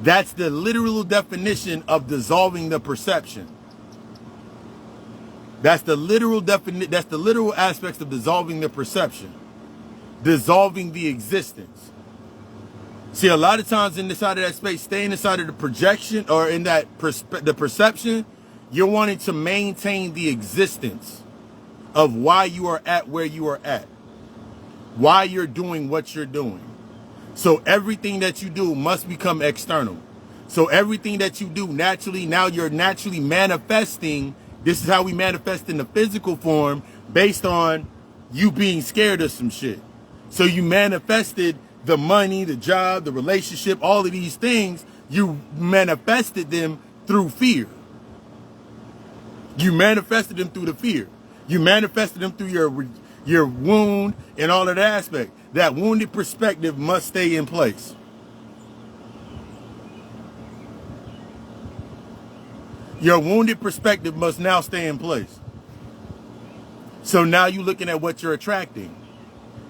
That's the literal definition of dissolving the perception. That's the literal aspects of dissolving the perception. Dissolving the existence. See, a lot of times inside of that space, staying inside of the projection or in that the perception, you're wanting to maintain the existence of why you are at where you are at. Why you're doing what you're doing. So everything that you do must become external. So everything that you do naturally, now you're naturally manifesting. This is how we manifest in the physical form based on you being scared of some shit. So you manifested the money, the job, the relationship, all of these things. You manifested them through fear. You manifested them through the fear. You manifested them through your wound and all of that aspect. That wounded perspective must stay in place. Your wounded perspective must now stay in place. So now you're looking at what you're attracting.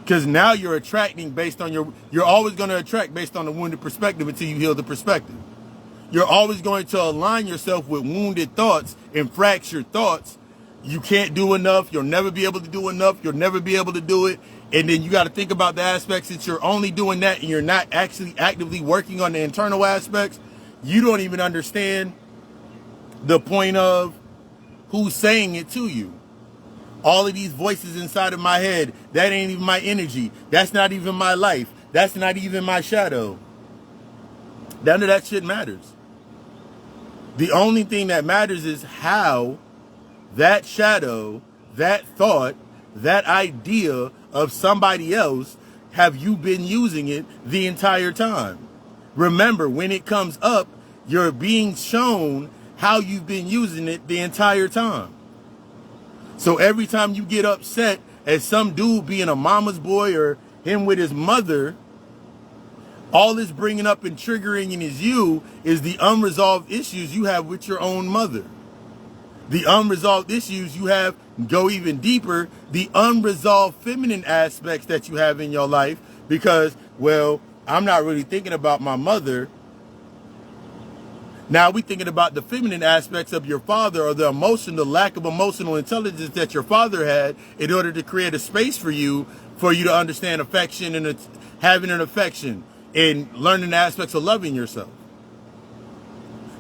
Because now you're attracting based on you're always going to attract based on the wounded perspective until you heal the perspective. You're always going to align yourself with wounded thoughts and fractured thoughts. You can't do enough. You'll never be able to do enough. You'll never be able to do it. And then you got to think about the aspects that you're only doing that and you're not actually actively working on the internal aspects. You don't even understand the point of who's saying it to you. All of these voices inside of my head, that ain't even my energy. That's not even my life. That's not even my shadow. None of that shit matters. The only thing that matters is how that shadow, that thought, that idea of somebody else, have you been using it the entire time? Remember, when it comes up, you're being shown how you've been using it the entire time. So every time you get upset at some dude being a mama's boy or him with his mother, all it's bringing up and triggering in you is the unresolved issues you have with your own mother. The unresolved issues you have, go even deeper, the unresolved feminine aspects that you have in your life because, well, I'm not really thinking about my mother. Now we're thinking about the feminine aspects of your father or the lack of emotional intelligence that your father had in order to create a space for you to understand affection and having an affection and learning the aspects of loving yourself.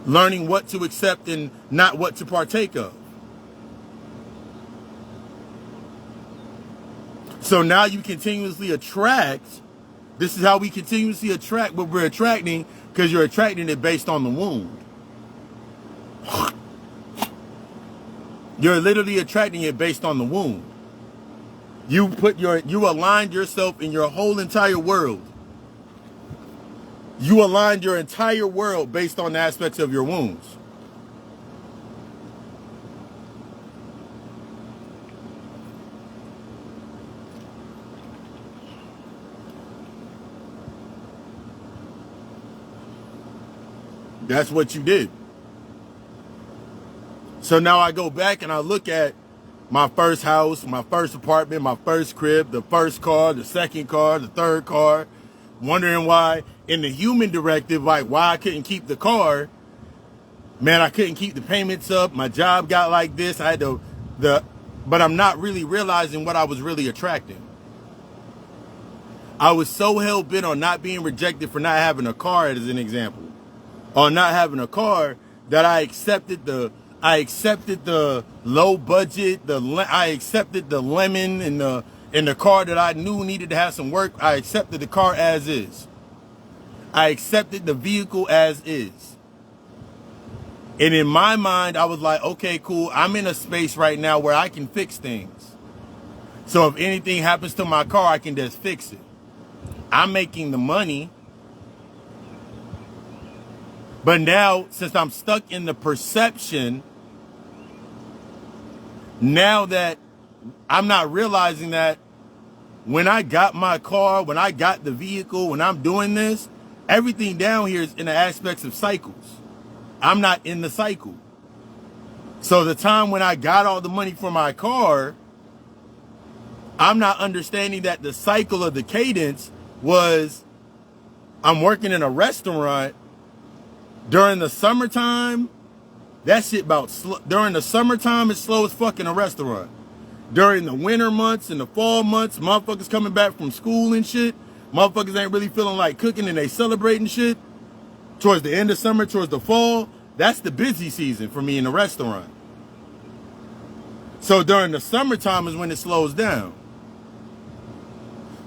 Learning what to accept and not what to partake of. So now you continuously attract. This is how we continuously attract what we're attracting because you're attracting it based on the wound. You're literally attracting it based on the wound. You aligned yourself in your whole entire world. You aligned your entire world based on the aspects of your wounds. That's what you did. So now I go back and I look at my first house, my first apartment, my first crib, the first car, the second car, the third car, wondering why in the human directive, like why I couldn't keep the car. Man, I couldn't keep the payments up. My job got like this. I had but I'm not really realizing what I was really attracting. I was so hell bent on not being rejected for not having a car, as an example, or not having a car, that I accepted the I accepted the low budget. I accepted the lemon in the car that I knew needed to have some work. I accepted the car as is. I accepted the vehicle as is. And in my mind, I was like, okay, cool. I'm in a space right now where I can fix things. So if anything happens to my car, I can just fix it. I'm making the money. But now, since I'm stuck in the perception, now that I'm not realizing that when I got my car, when I got the vehicle, when I'm doing this, everything down here is in the aspects of cycles. I'm not in the cycle. So the time when I got all the money for my car, I'm not understanding that the cycle of the cadence was I'm working in a restaurant during the summertime. That shit during the summertime, it's slow as fuck in a restaurant. During the winter months and the fall months, motherfuckers coming back from school and shit, motherfuckers ain't really feeling like cooking and they celebrating shit. Towards the end of summer, towards the fall, that's the busy season for me in the restaurant. So during the summertime is when it slows down.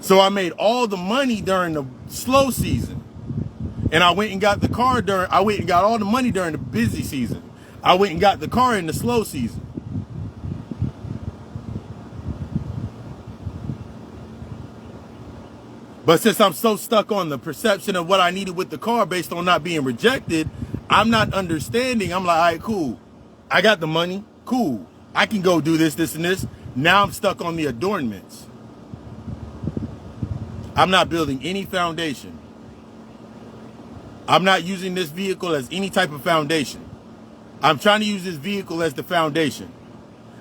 So I made all the money during the slow season. And I went and got the car I went and got all the money during the busy season. I went and got the car in the slow season. But since I'm so stuck on the perception of what I needed with the car based on not being rejected, I'm not understanding. I'm like, all right, cool. I got the money. Cool. I can go do this, this, and this. Now I'm stuck on the adornments. I'm not building any foundation. I'm not using this vehicle as any type of foundation. I'm trying to use this vehicle as the foundation.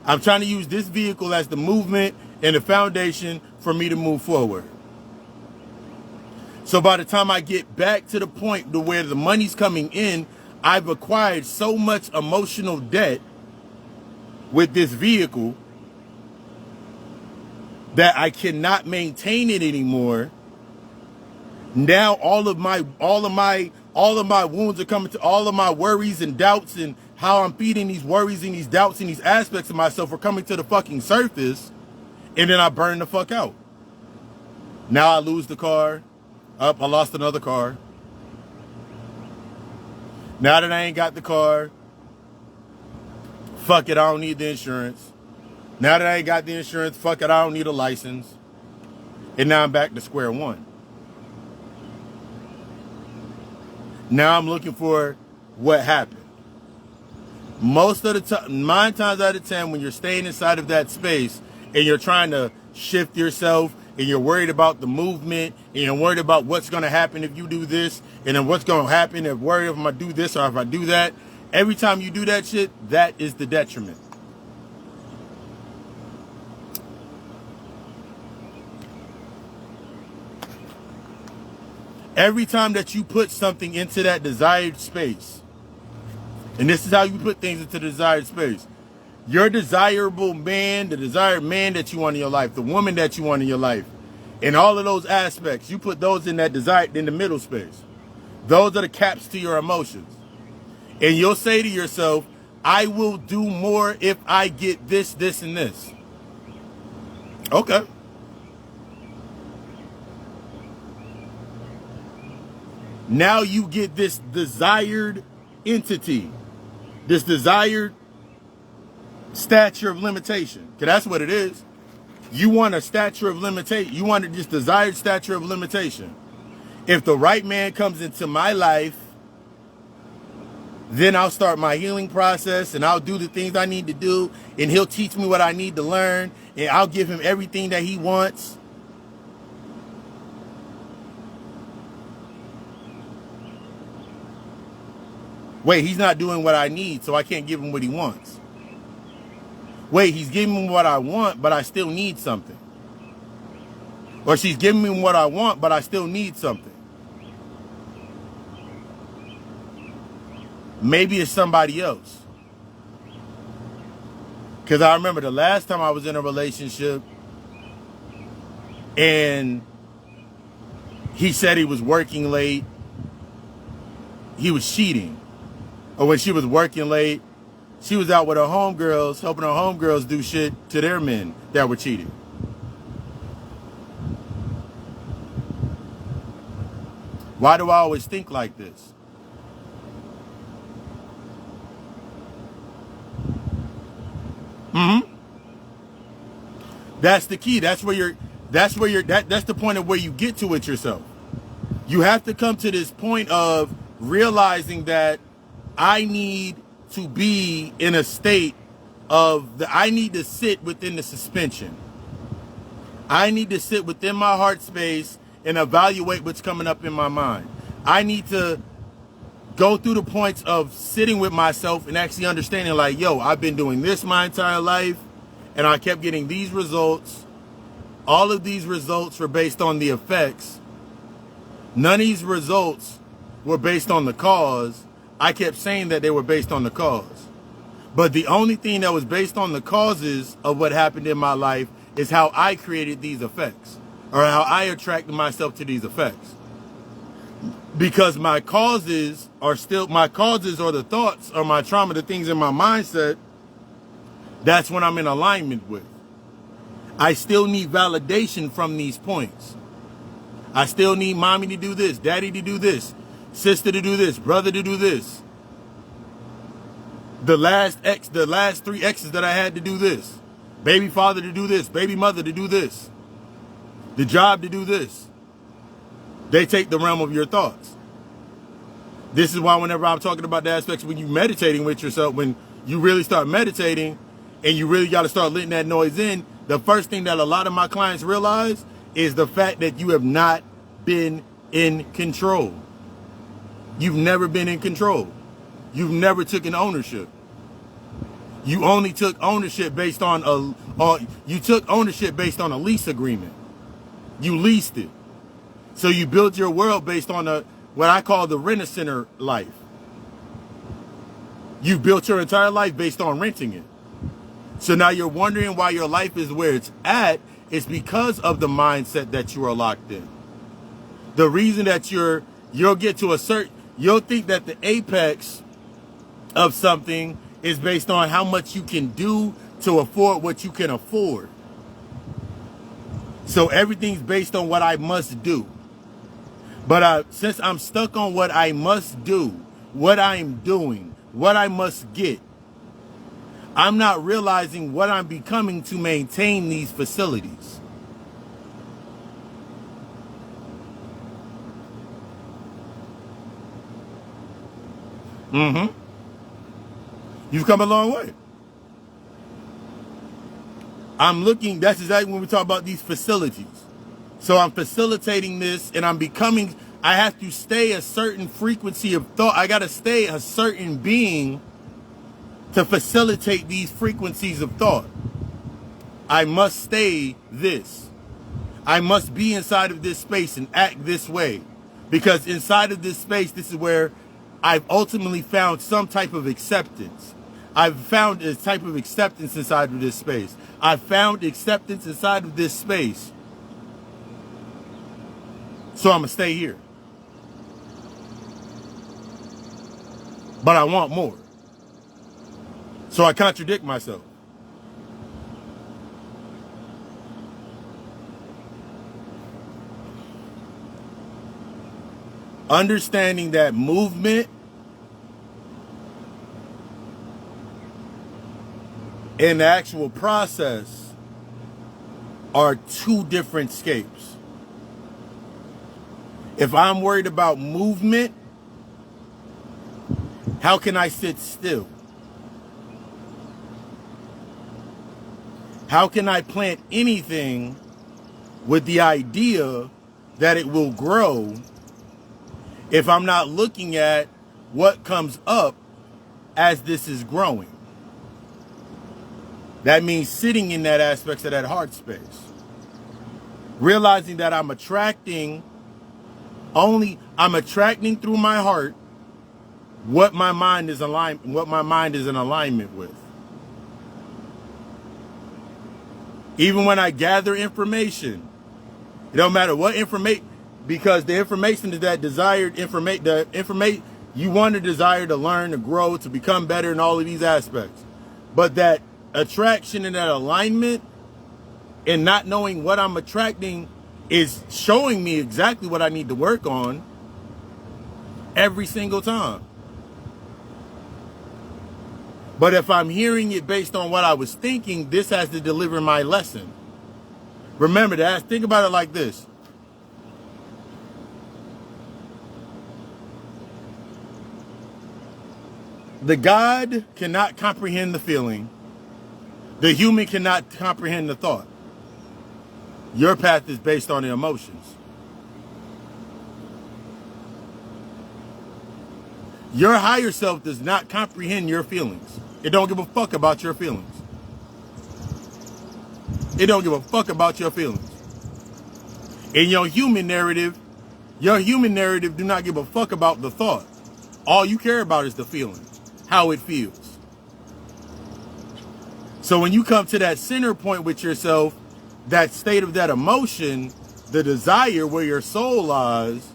I'm trying to use this vehicle as the movement and the foundation for me to move forward. So by the time I get back to the point to where the money's coming in, I've acquired so much emotional debt with this vehicle that I cannot maintain it anymore. Now all of my wounds are coming to, all of my worries and doubts and how I'm feeding these worries and these doubts and these aspects of myself are coming to the fucking surface, and then I burn the fuck out. Now I lose the car. I lost another car. Now that I ain't got the car, fuck it, I don't need the insurance. Now that I ain't got the insurance, fuck it, I don't need a license. And now I'm back to square one. Now I'm looking for what happened. Most of the time, 9 times out of 10, when you're staying inside of that space and you're trying to shift yourself and you're worried about the movement and you're worried about what's going to happen if you do this and then what's going to happen if worry if I do this or if I do that, every time you do that shit, that is the detriment. Every time that you put something into that desired space, and this is how you put things into the desired space, your desirable man, the desired man that you want in your life, the woman that you want in your life, and all of those aspects, you put those in that desired, in the middle space. Those are the caps to your emotions. And you'll say to yourself, I will do more if I get this, this, and this. Okay. Now you get this desired entity, this desired stature of limitation. Because that's what it is. You want a stature of limitation. You want this desired stature of limitation. If the right man comes into my life, then I'll start my healing process and I'll do the things I need to do and he'll teach me what I need to learn and I'll give him everything that he wants. Wait, he's not doing what I need, so I can't give him what he wants. Wait, he's giving me what I want, but I still need something. Or she's giving me what I want, but I still need something. Maybe it's somebody else. Because I remember the last time I was in a relationship and he said he was working late. He was cheating. Or when she was working late, she was out with her homegirls, helping her homegirls do shit to their men that were cheating. Why do I always think like this? That's the key. That's the point of where you get to it yourself. You have to come to this point of realizing that I need to be in a state I need to sit within the suspension. I need to sit within my heart space and evaluate what's coming up in my mind. I need to go through the points of sitting with myself and actually understanding, like, yo, I've been doing this my entire life and I kept getting these results. All of these results were based on the effects. None of these results were based on the cause. I kept saying that they were based on the cause. But the only thing that was based on the causes of what happened in my life is how I created these effects, or how I attracted myself to these effects. Because my causes or the thoughts or my trauma, the things in my mindset, that's when I'm in alignment with. I still need validation from these points. I still need mommy to do this, daddy to do this, sister to do this, brother to do this. The last 3 exes that I had to do this. Baby father to do this, baby mother to do this. The job to do this. They take the realm of your thoughts. This is why whenever I'm talking about the aspects when you're meditating with yourself, when you really start meditating and you really got to start letting that noise in, the first thing that a lot of my clients realize is the fact that you have not been in control. You've never been in control. You've never taken ownership. You only took ownership based on a lease agreement. You leased it. So you built your world based on what I call the rent-a-center life. You built your entire life based on renting it. So now you're wondering why your life is where it's at. It's because of the mindset that you are locked in. The reason that you'll think that the apex of something is based on how much you can do to afford what you can afford. So everything's based on what I must do. But since I'm stuck on what I must do, what I'm doing, what I must get, I'm not realizing what I'm becoming to maintain these facilities. You've come a long way. That's exactly when we talk about these facilities. So I'm facilitating this and I have to stay a certain frequency of thought. I got to stay a certain being to facilitate these frequencies of thought. I must stay this. I must be inside of this space and act this way. Because inside of this space, this is where I've ultimately found some type of acceptance. I've found a type of acceptance inside of this space. I've found acceptance inside of this space. So I'm going to stay here. But I want more. So I contradict myself. Understanding that movement and the actual process are two different scapes. If I'm worried about movement, how can I sit still? How can I plant anything with the idea that it will grow if I'm not looking at what comes up as this is growing? That means sitting in that aspect of that heart space. Realizing that I'm attracting through my heart what my mind is in alignment with. Even when I gather information, it don't matter what information, because the information is that desired information. You want a desire to learn, to grow, to become better in all of these aspects. But that attraction and that alignment and not knowing what I'm attracting is showing me exactly what I need to work on every single time. But if I'm hearing it based on what I was thinking, this has to deliver my lesson. Remember that. Think about it like this. The God cannot comprehend the feeling. The human cannot comprehend the thought. Your path is based on the emotions. Your higher self does not comprehend your feelings. It don't give a fuck about your feelings. It don't give a fuck about your feelings. In your human narrative do not give a fuck about the thought. All you care about is the feeling, how it feels. So when you come to that center point with yourself, that state of that emotion, the desire where your soul lies,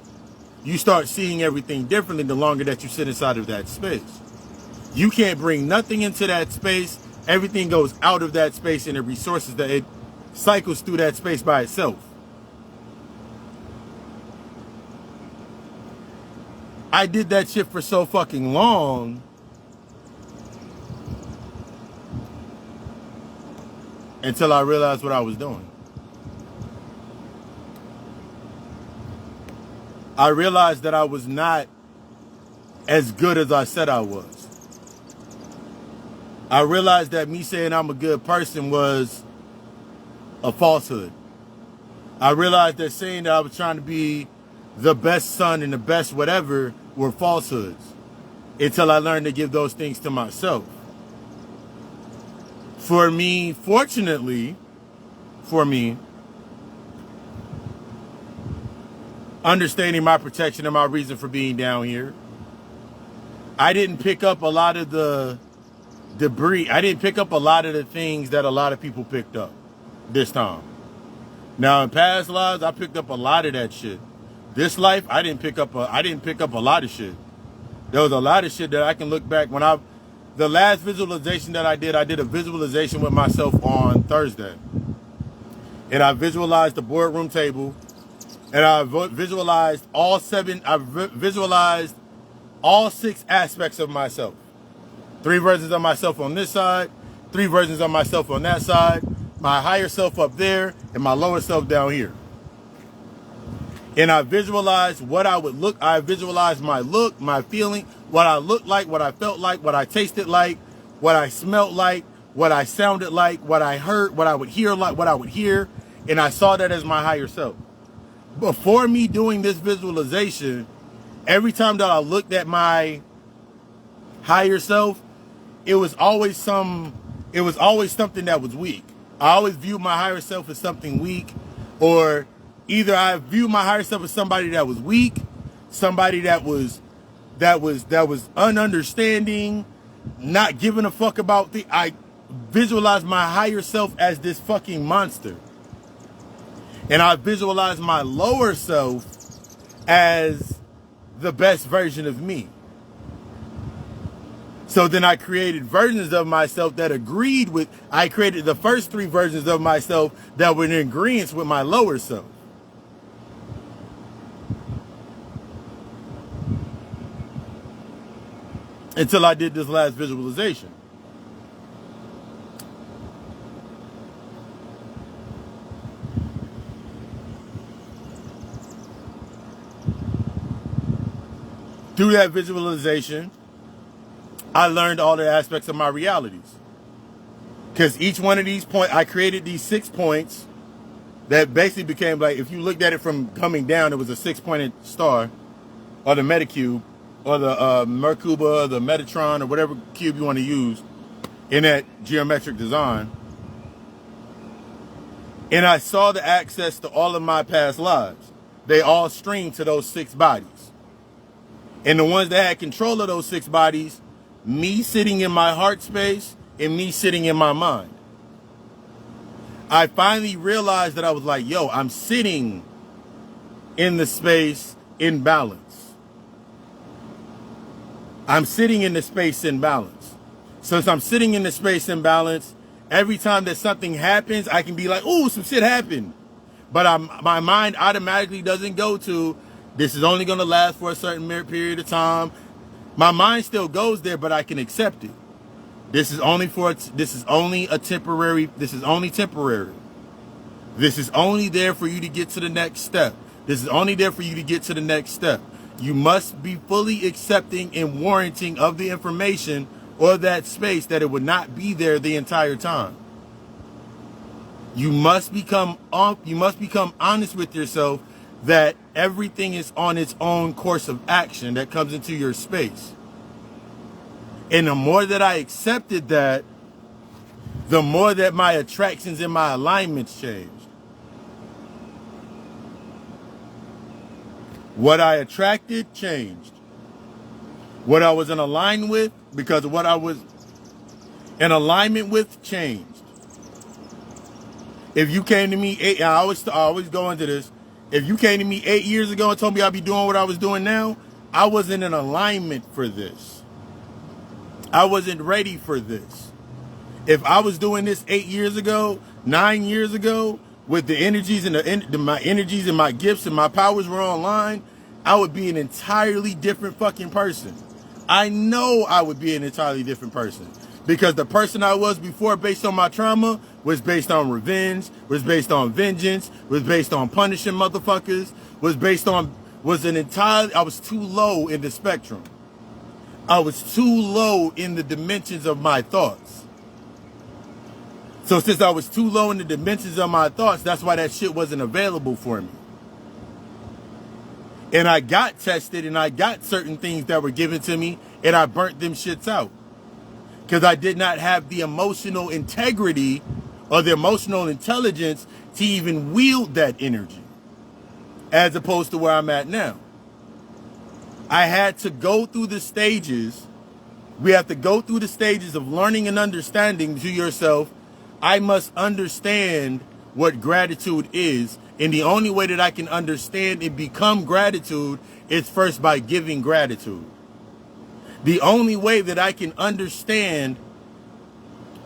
you start seeing everything differently the longer that you sit inside of that space. You can't bring nothing into that space. Everything goes out of that space and the resources that it cycles through that space by itself. I did that shit for so fucking long until I realized what I was doing. I realized that I was not as good as I said I was. I realized that me saying I'm a good person was a falsehood. I realized that saying that I was trying to be the best son and the best whatever were falsehoods until I learned to give those things to myself. For me, fortunately, understanding my protection and my reason for being down here, I didn't pick up a lot of the debris. I didn't pick up a lot of the things that a lot of people picked up this time. Now, in past lives, I picked up a lot of that shit. This life, I didn't pick up a lot of shit. There was a lot of shit that I can look back the last visualization that I did a visualization with myself on Thursday. And I visualized the boardroom table, and I visualized all 6 aspects of myself. 3 versions of myself on this side, 3 versions of myself on that side, my higher self up there, and my lower self down here. And I visualized what I would look. I visualized my look, my feeling, what I looked like, what I felt like, what I tasted like, what I smelled like, what I sounded like, what I heard, what I would hear like, what I would hear. And I saw that as my higher self. Before me doing this visualization, every time that I looked at my higher self, it was always something that was weak. I always viewed my higher self as something weak, or either I viewed my higher self as somebody that was weak, somebody that was ununderstanding, not giving a fuck about I visualized my higher self as this fucking monster. And I visualized my lower self as the best version of me. So then I created versions of myself that agreed with, I created the first 3 versions of myself that were in agreement with my lower self. Until I did this last visualization. Through that visualization, I learned all the aspects of my realities. Because each one of these points, I created these 6 points that basically became like, if you looked at it from coming down, it was a 6-pointed star, or the Metacube, or the Merkuba, or the Metatron, or whatever cube you want to use in that geometric design. And I saw the access to all of my past lives. They all streamed to those 6 bodies. And the ones that had control of those 6 bodies, me sitting in my heart space and me sitting in my mind. I finally realized that I was like, yo, I'm sitting in the space in balance. I'm sitting in the space in balance. Since I'm sitting in the space in balance, every time that something happens, I can be like, ooh, some shit happened. But my mind automatically doesn't go to, this is only going to last for a certain period of time. My mind still goes there, but I can accept it. This is only temporary. This is only temporary. This is only there for you to get to the next step. This is only there for you to get to the next step. You must be fully accepting and warranting of the information or that space that it would not be there the entire time. You must become honest with yourself that everything is on its own course of action that comes into your space. And the more that I accepted that, the more that my attractions and my alignments changed. What I attracted changed. What I was in alignment with, because of what I was in alignment with, changed. If you came to me, I always go into this. If you came to me 8 years ago and told me I'd be doing what I was doing now, I wasn't in alignment for this. I wasn't ready for this. If I was doing this 8 years ago, 9 years ago, with the energies and my energies and my gifts and my powers were online, I would be an entirely different fucking person. I know I would be an entirely different person. Because the person I was before, based on my trauma, was based on revenge, was based on vengeance, was based on punishing motherfuckers, I was too low in the spectrum. I was too low in the dimensions of my thoughts. So since I was too low in the dimensions of my thoughts, that's why that shit wasn't available for me. And I got tested and I got certain things that were given to me and I burnt them shits out. Because I did not have the emotional integrity or the emotional intelligence to even wield that energy. As opposed to where I'm at now. I had to go through the stages. We have to go through the stages of learning and understanding to yourself. I must understand what gratitude is. And the only way that I can understand and become gratitude is first by giving gratitude. The only way that I can understand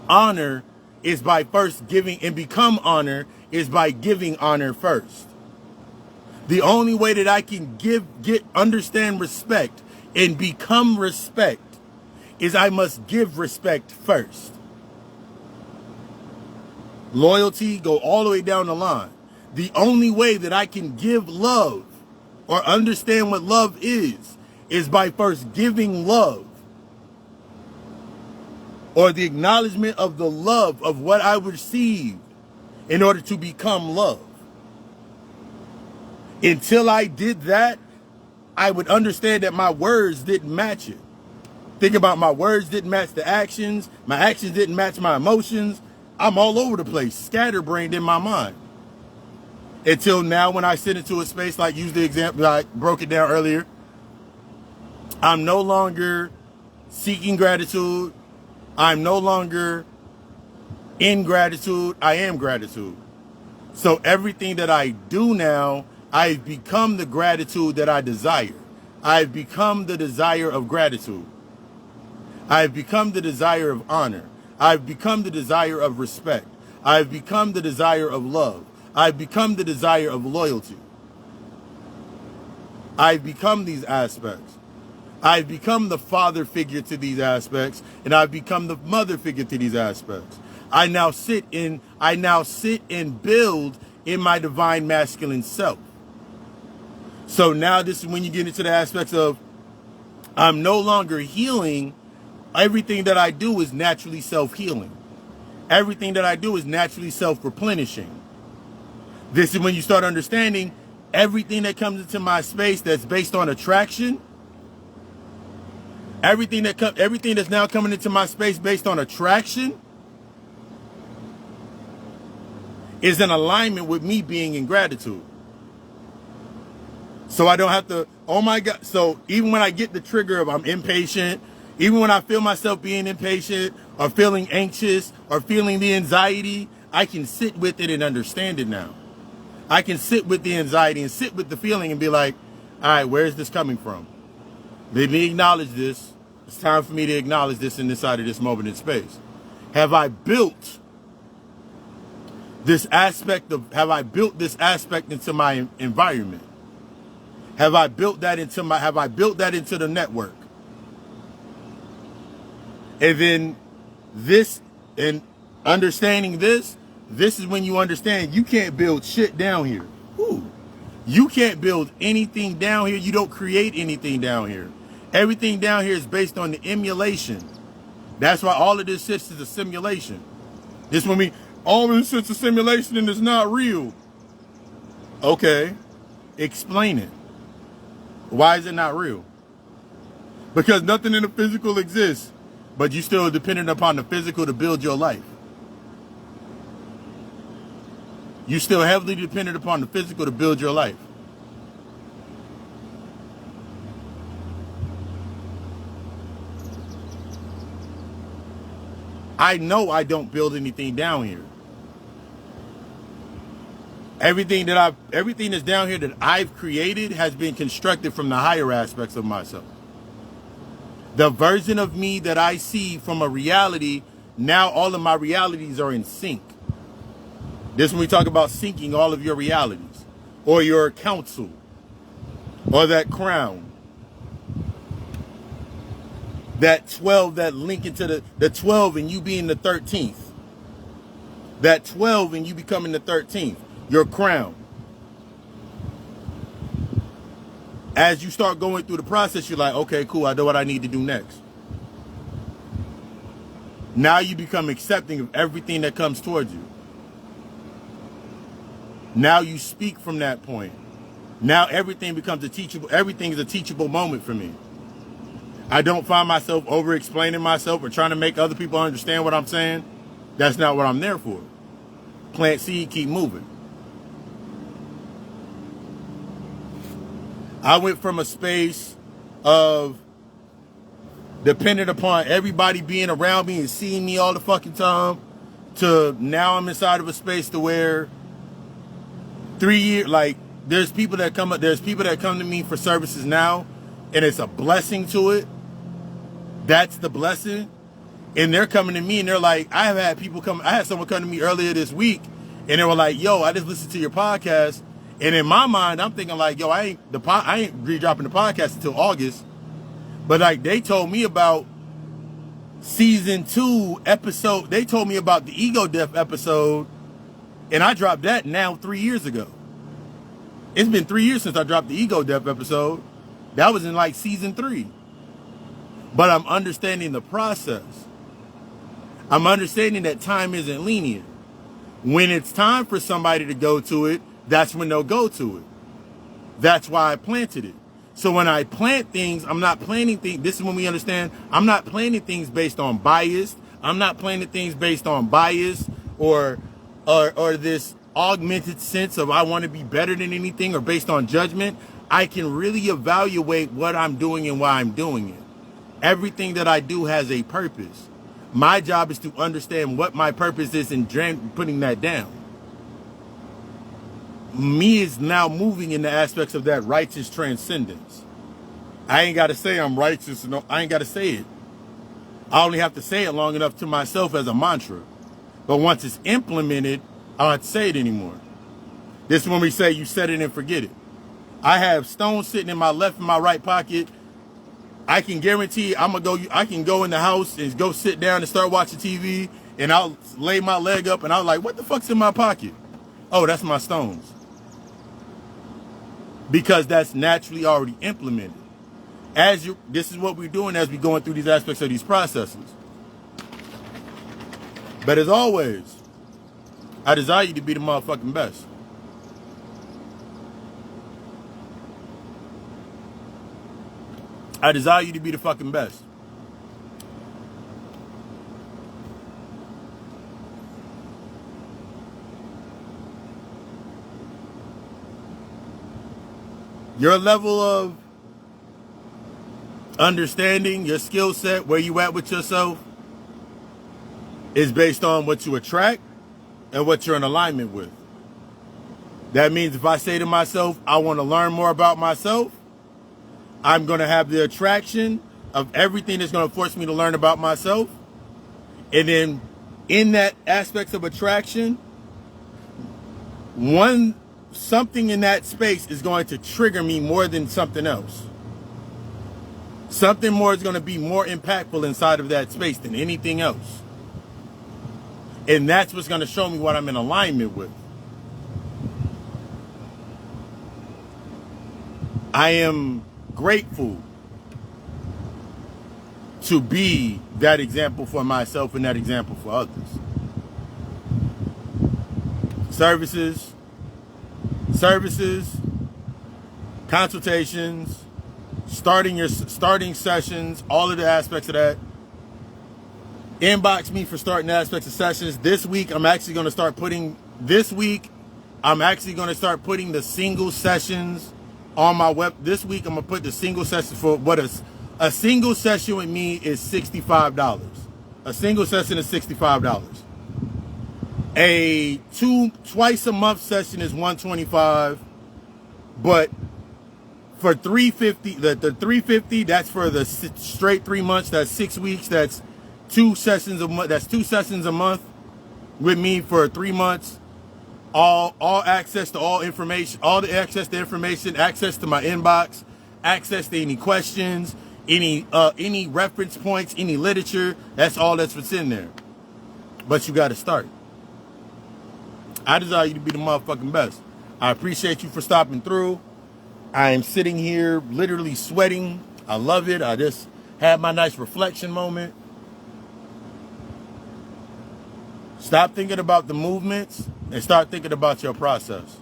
honor is by first giving, and become honor is by giving honor first. The only way that I can understand respect and become respect is I must give respect first. Loyalty, go all the way down the line. The only way that I can give love or understand what love is by first giving love, or the acknowledgement of the love of what I received in order to become love. Until I did that, I would understand that my words didn't match it. Think about, my words didn't match the actions. My actions didn't match my emotions. I'm all over the place, scatterbrained in my mind. Until now, when I sit into a space, like use the example, I broke it down earlier. I'm no longer seeking gratitude. I'm no longer in gratitude. I am gratitude. So everything that I do now, I've become the gratitude that I desire. I've become the desire of gratitude. I've become the desire of honor. I've become the desire of respect. I've become the desire of love. I've become the desire of loyalty. I've become these aspects. I've become the father figure to these aspects, and I've become the mother figure to these aspects. I now sit and build in my divine masculine self. So now this is when you get into the aspects of, I'm no longer healing. Everything that I do is naturally self-healing. Everything that I do is naturally self-replenishing. This is when you start understanding everything that comes into my space that's based on attraction. Everything that's now coming into my space based on attraction is in alignment with me being in gratitude. So I don't have to, oh my God. So even when I get the trigger of I'm impatient, even when I feel myself being impatient or feeling anxious or feeling the anxiety, I can sit with it and understand it now. I can sit with the anxiety and sit with the feeling and be like, all right, where is this coming from? Let me acknowledge this. It's time for me to acknowledge this inside of this moment in space. Have I built this aspect into my environment? Have I built that into the network? And then and understanding this is when you understand you can't build shit down here. Ooh. You can't build anything down here. You don't create anything down here. Everything down here is based on the emulation. That's why all of this shit is a simulation. This when all of this shit's a simulation and it's not real. Okay. Explain it. Why is it not real? Because nothing in the physical exists, but you still are dependent upon the physical to build your life. You still heavily dependent upon the physical to build your life. I know I don't build anything down here. Everything that's down here that I've created has been constructed from the higher aspects of myself. The version of me that I see from a reality, now all of my realities are in sync. This is when we talk about syncing all of your realities, or your council, or that crown. That 12 that link into the 12 and you being the 13th. That 12 and you becoming the 13th. Your crown. As you start going through the process, you're like, okay, cool, I know what I need to do next. Now you become accepting of everything that comes towards you. Now you speak from that point. Now everything becomes everything is a teachable moment for me. I don't find myself over-explaining myself or trying to make other people understand what I'm saying. That's not what I'm there for. Plant seed, keep moving. I went from a space of dependent upon everybody being around me and seeing me all the fucking time to now I'm inside of a space to where 3 years, like there's people that come to me for services now, and it's a blessing to it. That's the blessing. And they're coming to me and they're like, I had someone come to me earlier this week and they were like, yo, I just listened to your podcast. And in my mind, I'm thinking like, yo, I ain't re-dropping the podcast until August. But like they told me about season 2 episode. They told me about the ego death episode. And I dropped that now 3 years ago. It's been 3 years since I dropped the ego death episode. That was in like season 3. But I'm understanding the process. I'm understanding that time isn't linear. When it's time for somebody to go to it, that's when they'll go to it. That's why I planted it. So when I plant things, I'm not planting things. This is when we understand I'm not planting things based on bias. I'm not planting things based on bias or this augmented sense of I want to be better than anything or based on judgment. I can really evaluate what I'm doing and why I'm doing it. Everything that I do has a purpose. My job is to understand what my purpose is and putting that down. Me is now moving in the aspects of that righteous transcendence. I ain't got to say I'm righteous. No, I ain't got to say it. I only have to say it long enough to myself as a mantra. But once it's implemented, I don't have to say it anymore. This is when we say you set it and forget it. I have stones sitting in my left and my right pocket. I can guarantee I can go in the house and go sit down and start watching TV and I'll lay my leg up and I'll like, what the fuck's in my pocket? Oh, that's my stones. Because that's naturally already implemented. This is what we're doing as we're going through these aspects of these processes. But as always, I desire you to be the motherfucking best. I desire you to be the fucking best. Your level of understanding, your skill set, where you at with yourself, is based on what you attract and what you're in alignment with. That means if I say to myself, I want to learn more about myself, I'm going to have the attraction of everything that's going to force me to learn about myself. And then in that aspects of attraction, something in that space is going to trigger me more than something else. Something more is going to be more impactful inside of that space than anything else. And that's what's going to show me what I'm in alignment with. I am grateful to be that example for myself and that example for others. Services, consultations, starting sessions, all of the aspects of that. Inbox me for starting aspects of sessions. This week, I'm actually going to start putting the single sessions on my web. This week, I'm going to put the single sessions for what a single session with me is $65. A single session is $65. A twice a month session is $125, but for $350, the $350, that's for the straight 3 months. That's 6 weeks. That's 2 sessions a month. That's 2 sessions a month with me for 3 months. All access to all information, access to information, access to my inbox, access to any questions, any reference points, any literature. That's all that's what's in there. But you got to start. I desire you to be the motherfucking best. I appreciate you for stopping through. I am sitting here literally sweating. I love it. I just had my nice reflection moment. Stop thinking about the movements and start thinking about your process.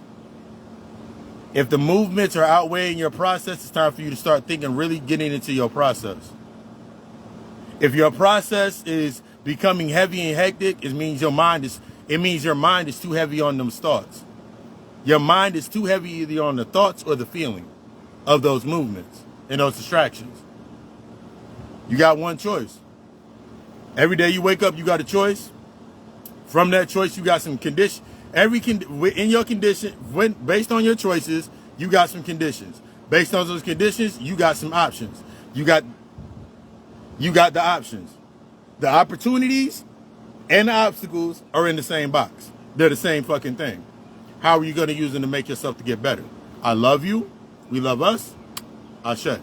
If the movements are outweighing your process, it's time for you to start thinking, really getting into your process. If your process is becoming heavy and hectic, it means your mind is too heavy on them thoughts. Your mind is too heavy either on the thoughts or the feeling of those movements and those distractions. You got one choice. Every day you wake up, you got a choice. From that choice, you got some condition. In your condition, based on your choices, you got some conditions. Based on those conditions, you got some options. You got the options. The opportunities and the obstacles are in the same box. They're the same fucking thing. How are you going to use them to make yourself to get better? I love you. We love us. Ashe.